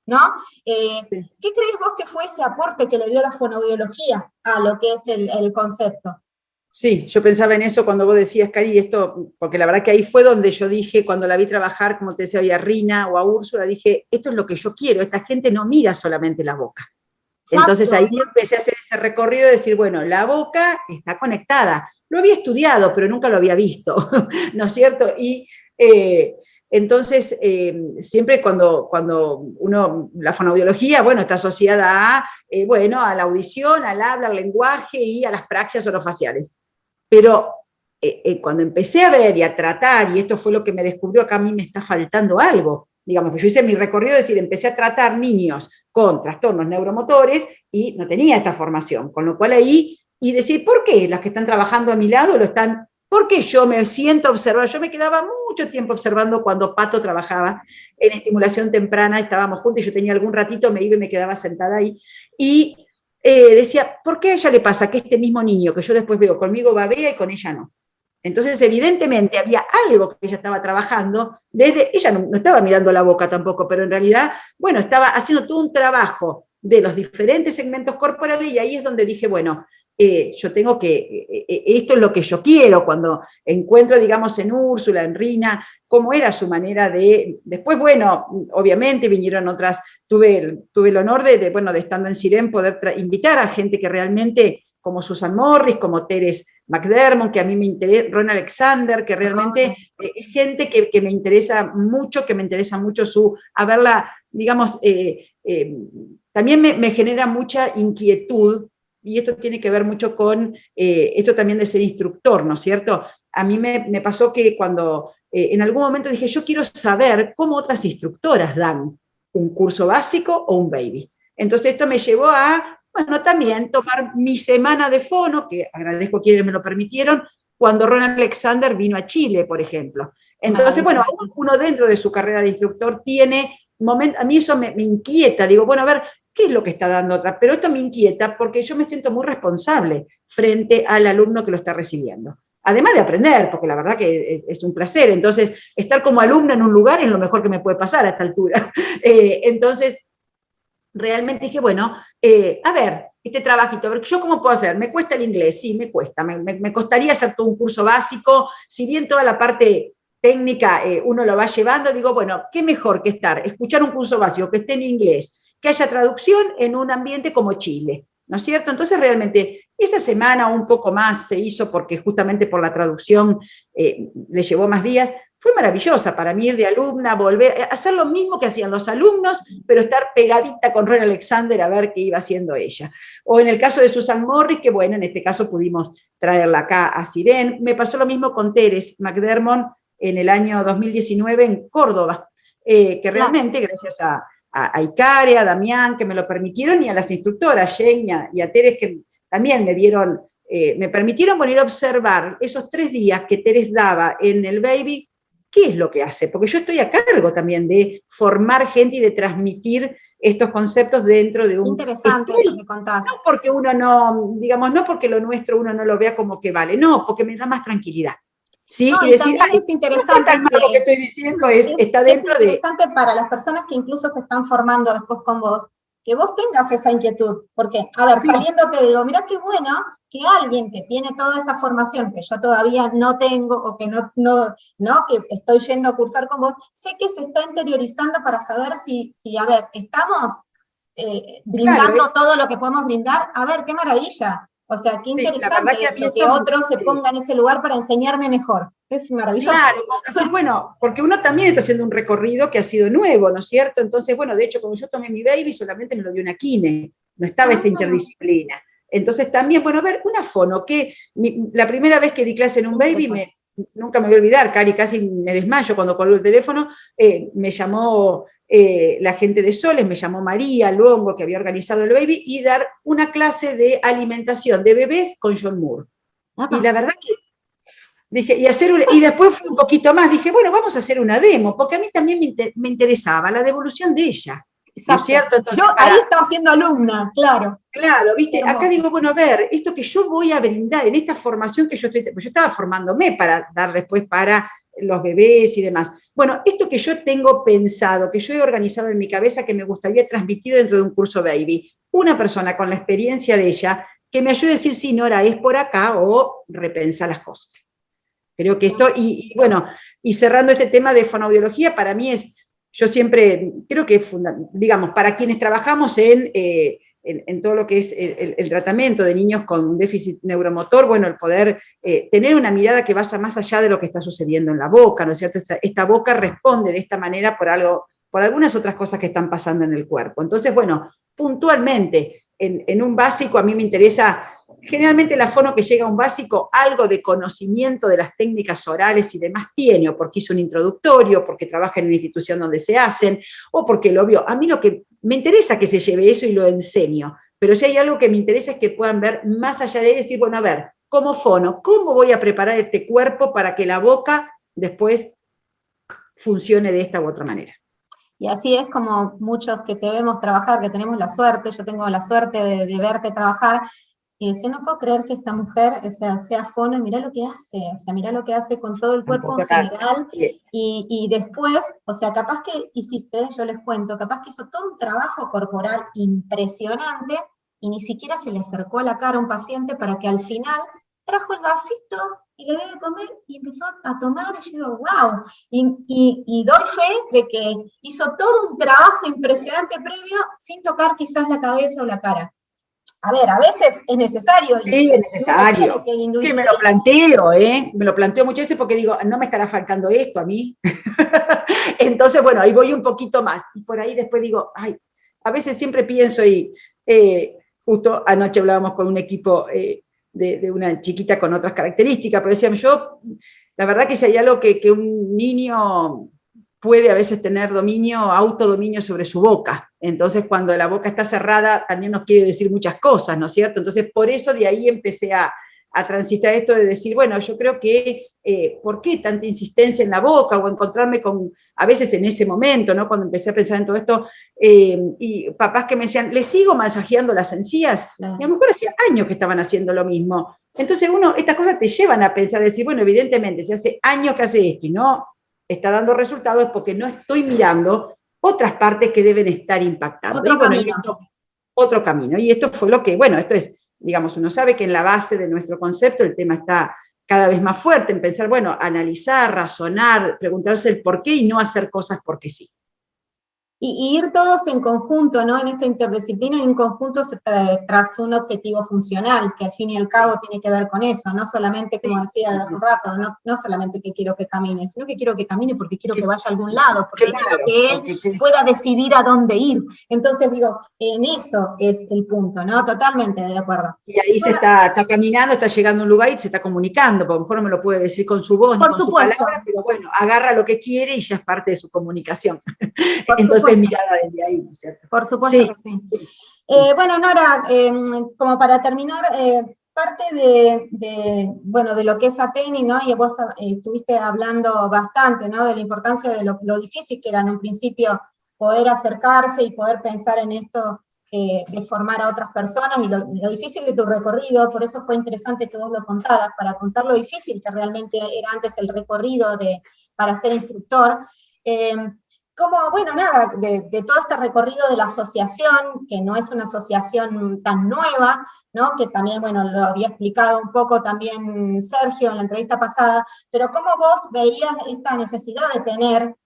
¿no? Sí. ¿Qué crees vos que fue ese aporte que le dio la fonoaudiología a lo que es el concepto? Sí, yo pensaba en eso cuando vos decías, Cari, esto, porque la verdad que ahí fue donde yo dije, cuando la vi trabajar, como te decía hoy a Rina o a Úrsula, dije, esto es lo que yo quiero, esta gente no mira solamente la boca. Entonces ahí Exacto. empecé a hacer ese recorrido de decir, bueno, la boca está conectada. Lo había estudiado, pero nunca lo había visto, ¿no es cierto? Y entonces, siempre cuando uno, la fonoaudiología, bueno, está asociada a, bueno, a la audición, al habla, al lenguaje y a las praxias orofaciales. Pero cuando empecé a ver y a tratar, y esto fue lo que me descubrió, acá a mí me está faltando algo, digamos, que yo hice mi recorrido, es decir, empecé a tratar niños con trastornos neuromotores y no tenía esta formación, con lo cual ahí, y decir, ¿por qué las que están trabajando a mi lado lo están? Porque yo me siento observar, yo me quedaba mucho tiempo observando cuando Pato trabajaba en estimulación temprana, estábamos juntos y yo tenía algún ratito, me iba y me quedaba sentada ahí, y decía, ¿por qué a ella le pasa que este mismo niño que yo después veo conmigo babea y con ella no? Entonces, evidentemente, había algo que ella estaba trabajando, ella no estaba mirando la boca tampoco, pero en realidad, bueno, estaba haciendo todo un trabajo de los diferentes segmentos corporales y ahí es donde dije, bueno, yo tengo esto es lo que yo quiero, cuando encuentro, digamos, en Úrsula, en Rina, cómo era su manera después, bueno, obviamente vinieron otras, tuve el honor bueno, de estando en Sirén, poder invitar a gente que realmente, como Susan Morris, como Teres McDermott, que a mí me interesa, Ron Alexander, que realmente es gente que me interesa mucho haberla, digamos, también me genera mucha inquietud, y esto tiene que ver mucho con esto también de ser instructor, ¿no es cierto? A mí me pasó que cuando en algún momento dije, yo quiero saber cómo otras instructoras dan un curso básico o un baby. Entonces esto me llevó a, bueno, también tomar mi semana de fono, que agradezco a quienes me lo permitieron, cuando Ron Alexander vino a Chile, por ejemplo. Entonces, bueno, uno dentro de su carrera de instructor tiene momentos, a mí eso me inquieta, digo, bueno, a ver, ¿qué es lo que está dando otra? Pero esto me inquieta porque yo me siento muy responsable frente al alumno que lo está recibiendo. Además de aprender, porque la verdad que es un placer. Entonces, estar como alumna en un lugar es lo mejor que me puede pasar a esta altura. Entonces, realmente dije, bueno, a ver, este trabajito, a ver, ¿yo cómo puedo hacer? ¿Me cuesta el inglés? Sí, me cuesta. Me costaría hacer todo un curso básico. Si bien toda la parte técnica uno lo va llevando, digo, bueno, ¿qué mejor que escuchar un curso básico que esté en inglés, que haya traducción en un ambiente como Chile? ¿No es cierto? Entonces realmente esa semana un poco más se hizo porque justamente por la traducción le llevó más días. Fue maravillosa para mí ir de alumna, volver a hacer lo mismo que hacían los alumnos, pero estar pegadita con Ron Alexander a ver qué iba haciendo ella. O en el caso de Susan Morris, que bueno, en este caso pudimos traerla acá a Sirén. Me pasó lo mismo con Teres McDermott en el año 2019 en Córdoba, que realmente gracias a Icare, a Damián, que me lo permitieron, y a las instructoras, Jane y a Teres, que también me permitieron venir a observar esos 3 días que Teres daba en el baby, qué es lo que hace, porque yo estoy a cargo también de formar gente y de transmitir estos conceptos dentro de un Interesante eso estudio, que contás. no porque uno no, digamos, no porque lo nuestro uno no lo vea como que vale, no, porque me da más tranquilidad. ¿sí? No, Y y decir, también ay, es no está interesante tan mal lo que estoy diciendo, está es dentro de... interesante para las personas que incluso se están formando después con vos, que vos tengas esa inquietud, porque, a ver, Sí, saliendo te digo, mira qué bueno que alguien que tiene toda esa formación que yo todavía no tengo, o que no, que estoy yendo a cursar con vos, sé que se está interiorizando para saber si a ver, estamos claro, brindando todo lo que podemos brindar, a ver, qué maravilla. O sea, qué sí, la verdad interesante que a mí eso, que esto... otro se ponga en ese lugar para enseñarme mejor. Es maravilloso. Claro, así, bueno, porque uno también está haciendo un recorrido que ha sido nuevo, ¿no es cierto? Entonces, bueno, de hecho, cuando yo tomé mi baby, solamente me lo dio una kine, no estaba esta Ah, interdisciplina. Entonces, también, bueno, a ver, una fono, que la primera vez que di clase en un baby, nunca me voy a olvidar, Cari, casi me desmayo cuando colgó el teléfono, me llamó la gente de Soles, me llamó María Longo, que había organizado el baby, y dar una clase de alimentación de bebés con John Moore. Y la verdad que dije, y después fui un poquito más, dije, bueno, vamos a hacer una demo, porque a mí también me interesaba la devolución de ella, ¿no es exacto. cierto? Yo Entonces, ahí estaba siendo alumna, claro. claro, viste, acá Hermoso. digo, bueno, a ver, esto que yo voy a brindar en esta formación que yo estoy, pues yo estaba formándome para dar después para los bebés y demás. Bueno, esto que yo tengo pensado, que yo he organizado en mi cabeza, que me gustaría transmitir dentro de un curso baby, una persona con la experiencia de ella, que me ayude a decir, sí, Nora, es por acá, o repensa las cosas. Creo que esto, y bueno, y cerrando este tema de fonoaudiología, para mí es, yo siempre creo que, digamos, para quienes trabajamos en todo lo que es el tratamiento de niños con déficit neuromotor, bueno, el poder tener una mirada que vaya más allá de lo que está sucediendo en la boca, ¿no es cierto? Esta boca responde de esta manera por algo, por algunas otras cosas que están pasando en el cuerpo. Entonces, bueno, puntualmente, en un básico a mí me interesa. Generalmente la fono que llega a un básico, algo de conocimiento de las técnicas orales y demás tiene, o porque hizo un introductorio, porque trabaja en una institución donde se hacen, o porque lo vio. A mí lo que me interesa es que se lleve eso y lo enseño, pero si hay algo que me interesa es que puedan ver más allá de él y decir, bueno, a ver, como fono, ¿cómo voy a preparar este cuerpo para que la boca después funcione de esta u otra manera? Y así es como muchos que te vemos trabajar, que tenemos la suerte, yo tengo la suerte de verte trabajar, y decir, no puedo creer que esta mujer sea fono, y mirá lo que hace, o sea, mirá lo que hace con todo el cuerpo en Total. general, y después, o sea, capaz que hiciste, yo les cuento, capaz que hizo todo un trabajo corporal impresionante, y ni siquiera se le acercó a la cara a un paciente para que al final trajo el vasito y le dio de comer y empezó a tomar, y yo digo, wow, y doy fe de que hizo todo un trabajo impresionante previo sin tocar quizás la cabeza o la cara. A ver, a veces es necesario Sí, es y uno tiene necesario. que Que inducir me lo eso. planteo, ¿eh? Me lo planteo muchas veces porque digo, no me estará faltando esto a mí. Entonces, bueno, ahí voy un poquito más. Y por ahí después digo, ay, a veces siempre pienso y justo anoche hablábamos con un equipo de una chiquita con otras características, pero decían, yo, la verdad que si hay algo que un niño puede a veces tener dominio, autodominio sobre su boca. Entonces, cuando la boca está cerrada, también nos quiere decir muchas cosas, ¿no es cierto? Entonces, por eso de ahí empecé a transitar esto de decir, bueno, yo creo que, ¿por qué tanta insistencia en la boca? O encontrarme con, a veces en ese momento, ¿no? Cuando empecé a pensar en todo esto, y papás que me decían, ¿le sigo masajeando las encías? Claro. Y a lo mejor hacía años que estaban haciendo lo mismo. Entonces, estas cosas te llevan a pensar, decir, bueno, evidentemente, si hace años que hace esto y no está dando resultados es porque no estoy mirando otras partes que deben estar impactando. Otro Y bueno, camino. y esto, otro camino. Y esto fue lo que, bueno, esto es, digamos, uno sabe que en la base de nuestro concepto el tema está cada vez más fuerte en pensar, bueno, analizar, razonar, preguntarse el por qué y no hacer cosas porque sí. Y ir todos en conjunto, ¿no? En esta interdisciplina, en conjunto tras un objetivo funcional, que al fin y al cabo tiene que ver con eso, no solamente, como decía hace un rato, no solamente que quiero que camine, sino que quiero que camine porque quiero que vaya a algún lado, porque quiero Claro, que él porque pueda decidir a dónde ir. Entonces digo, en eso es el punto, ¿no? Totalmente de acuerdo. y ahí se Bueno, está caminando, está llegando a un lugar y se está comunicando, porque a lo mejor no me lo puede decir con su voz ni por con su supuesto, palabra, pero bueno, agarra lo que quiere y ya es parte de su comunicación. por Entonces, supuesto, mirada desde ahí, ¿no es cierto? por supuesto que Sí, sí. sí, sí. Bueno, Nora, como para terminar, parte bueno, de lo que es Ateni, ¿no? Y vos estuviste hablando bastante, ¿no? De la importancia de lo difícil que era en un principio poder acercarse y poder pensar en esto de formar a otras personas y lo difícil de tu recorrido, por eso fue interesante que vos lo contaras, para contar lo difícil que realmente era antes el recorrido para ser instructor. Como, bueno, nada, de todo este recorrido de la asociación, que no es una asociación tan nueva, ¿no? Que también, bueno, lo había explicado un poco también Sergio en la entrevista pasada, pero cómo vos veías esta necesidad de tener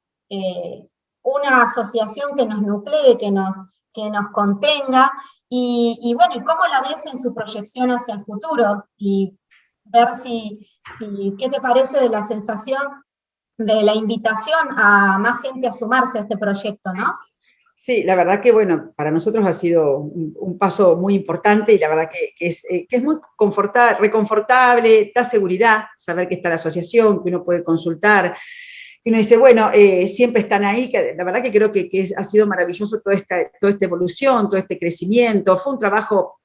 una asociación que nos nuclee, que nos contenga, y bueno, y cómo la ves en su proyección hacia el futuro, y ver qué te parece de la sensación de la invitación a más gente a sumarse a este proyecto, ¿no? Sí, la verdad que, bueno, para nosotros ha sido un paso muy importante y la verdad que es muy reconfortable, da seguridad saber que está la asociación, que uno puede consultar, que uno dice, bueno, siempre están ahí, que la verdad que creo que ha sido maravilloso toda esta evolución, todo este crecimiento, fue un trabajo,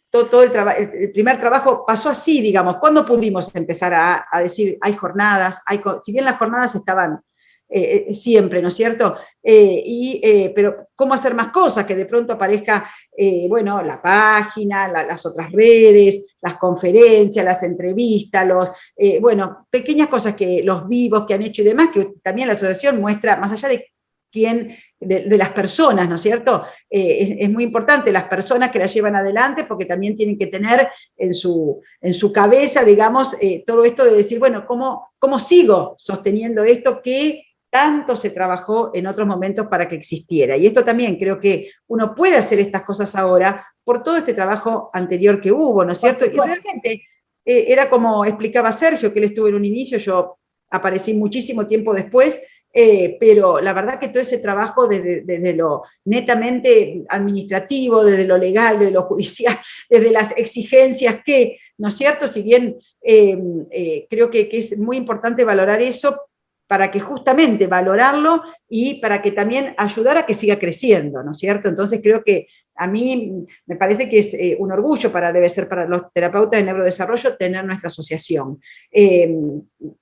todo el primer trabajo pasó así, digamos, cuando pudimos empezar a decir, hay jornadas, si bien las jornadas estaban siempre, ¿no es cierto? Pero ¿cómo hacer más cosas? Que de pronto aparezca, bueno, la página, las otras redes, las conferencias, las entrevistas, bueno, pequeñas cosas que los vivos que han hecho y demás, que también la asociación muestra, más allá de de las personas, ¿no es cierto? Es muy importante las personas que la llevan adelante porque también tienen que tener en su cabeza, digamos, todo esto de decir, bueno, ¿cómo sigo sosteniendo esto que tanto se trabajó en otros momentos para que existiera? Y esto también creo que uno puede hacer estas cosas ahora por todo este trabajo anterior que hubo, ¿no es cierto? Y realmente era como explicaba Sergio, que él estuvo en un inicio, yo aparecí muchísimo tiempo después, pero la verdad que todo ese trabajo desde lo netamente administrativo, desde lo legal, desde lo judicial, desde las exigencias que, ¿no es cierto? Si bien creo que es muy importante valorar eso, para que justamente valorarlo y para que también ayudar a que siga creciendo, ¿no es cierto? Entonces creo que a mí me parece que es un orgullo debe ser para los terapeutas de neurodesarrollo tener nuestra asociación.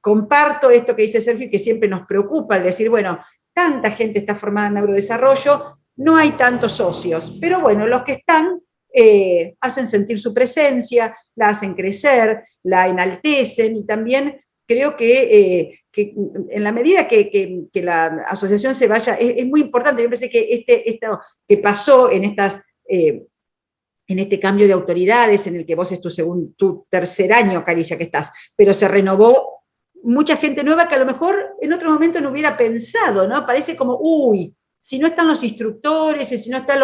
Comparto esto que dice Sergio y que siempre nos preocupa, el decir, bueno, tanta gente está formada en neurodesarrollo, no hay tantos socios, pero bueno, los que están hacen sentir su presencia, la hacen crecer, la enaltecen y también creo que en la medida que la asociación se vaya, es muy importante, me parece que esto que pasó en este cambio de autoridades, en el que vos es tu tercer año, Carilla, que estás, pero se renovó mucha gente nueva que a lo mejor en otro momento no hubiera pensado, ¿no? Parece como, uy, si no están los instructores, si no está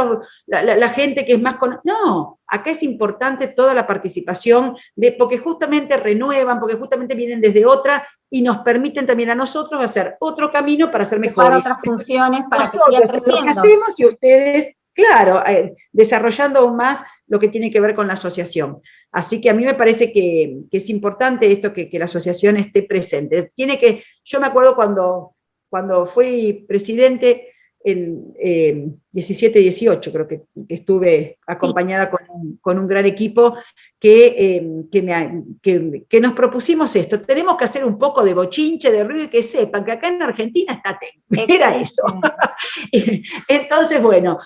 la gente que es más... No, acá es importante toda la participación, porque justamente renuevan, porque justamente vienen desde otra y nos permiten también a nosotros hacer otro camino para ser mejores. Para otras funciones, para nosotros, que siga creciendo. Lo que hacemos y ustedes, claro, desarrollando aún más lo que tiene que ver con la asociación. Así que a mí me parece que es importante esto, que la asociación esté presente. Yo me acuerdo cuando fui presidente, en 17-18 creo que estuve acompañada con un gran equipo que nos propusimos esto, tenemos que hacer un poco de bochinche, de ruido y que sepan que acá en Argentina está TEN, era eso. Entonces, bueno,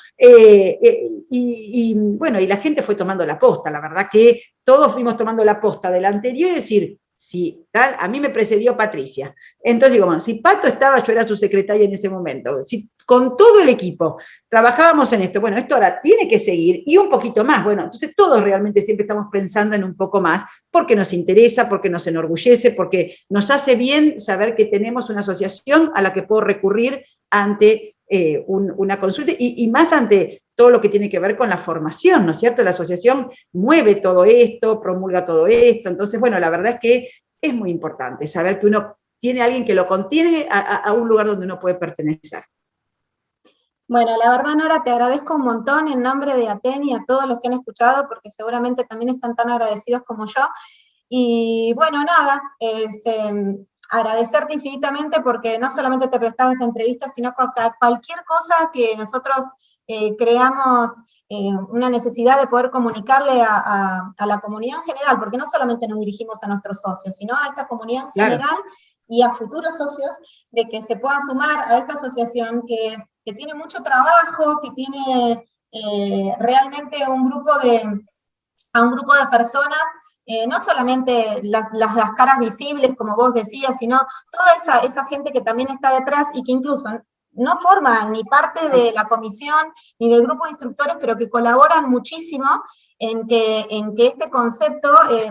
bueno, y la gente fue tomando la posta, la verdad que todos fuimos tomando la posta del anterior y decir, si tal, a mí me precedió Patricia. Entonces digo, bueno, si Pato estaba, yo era su secretaria en ese momento. Si con todo el equipo trabajábamos en esto, bueno, esto ahora tiene que seguir y un poquito más. Bueno, entonces todos realmente siempre estamos pensando en un poco más porque nos interesa, porque nos enorgullece, porque nos hace bien saber que tenemos una asociación a la que puedo recurrir ante una consulta y más ante todo lo que tiene que ver con la formación, ¿no es cierto? La asociación mueve todo esto, promulga todo esto, entonces, bueno, la verdad es que es muy importante saber que uno tiene a alguien que lo contiene a un lugar donde uno puede pertenecer. Bueno, la verdad, Nora, te agradezco un montón en nombre de Aten y a todos los que han escuchado, porque seguramente también están tan agradecidos como yo. Y bueno, nada, agradecerte infinitamente porque no solamente te prestaba esta entrevista, sino cualquier cosa que nosotros creamos una necesidad de poder comunicarle a la comunidad en general, porque no solamente nos dirigimos a nuestros socios, sino a esta comunidad en general y a futuros socios, de que se puedan sumar a esta asociación que tiene mucho trabajo, que tiene realmente a un grupo de personas, no solamente las caras visibles, como vos decías, sino toda esa gente que también está detrás y que incluso no forman ni parte de la comisión ni del grupo de instructores, pero que colaboran muchísimo en que este concepto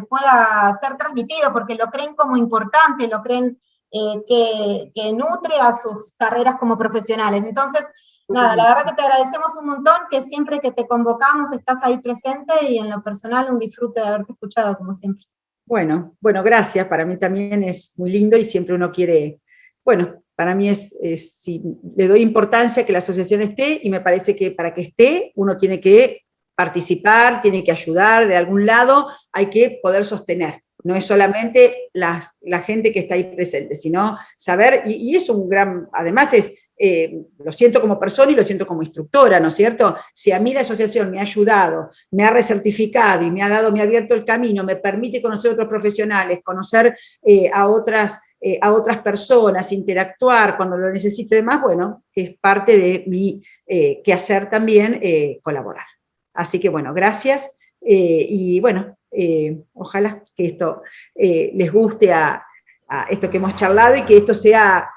pueda ser transmitido, porque lo creen como importante, lo creen que nutre a sus carreras como profesionales. Entonces, nada, la verdad que te agradecemos un montón, que siempre que te convocamos estás ahí presente, y en lo personal un disfrute de haberte escuchado, como siempre. Bueno, gracias. Para mí también es muy lindo y siempre uno quiere, bueno, para mí sí, le doy importancia a que la asociación esté, y me parece que para que esté uno tiene que participar, tiene que ayudar de algún lado, hay que poder sostener. No es solamente la gente que está ahí presente, sino saber, y es un gran, además lo siento como persona y lo siento como instructora, ¿no es cierto? Si a mí la asociación me ha ayudado, me ha recertificado y me ha abierto el camino, me permite conocer a otros profesionales, conocer a otras personas, interactuar cuando lo necesito y demás, bueno, es parte de mi quehacer también colaborar. Así que bueno, gracias, y bueno, ojalá que esto les guste a esto que hemos charlado, y que esto sea,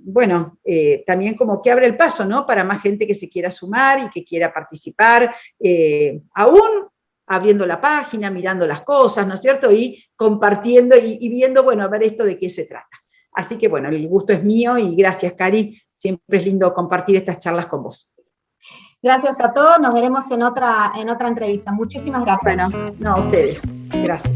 bueno, también como que abre el paso, ¿no?, para más gente que se quiera sumar y que quiera participar, aún abriendo la página, mirando las cosas, ¿no es cierto?, y compartiendo y viendo, bueno, a ver esto de qué se trata. Así que bueno, el gusto es mío, y gracias, Cari, siempre es lindo compartir estas charlas con vos. Gracias a todos, nos veremos en otra entrevista. Muchísimas gracias. Bueno, no, a ustedes. Gracias.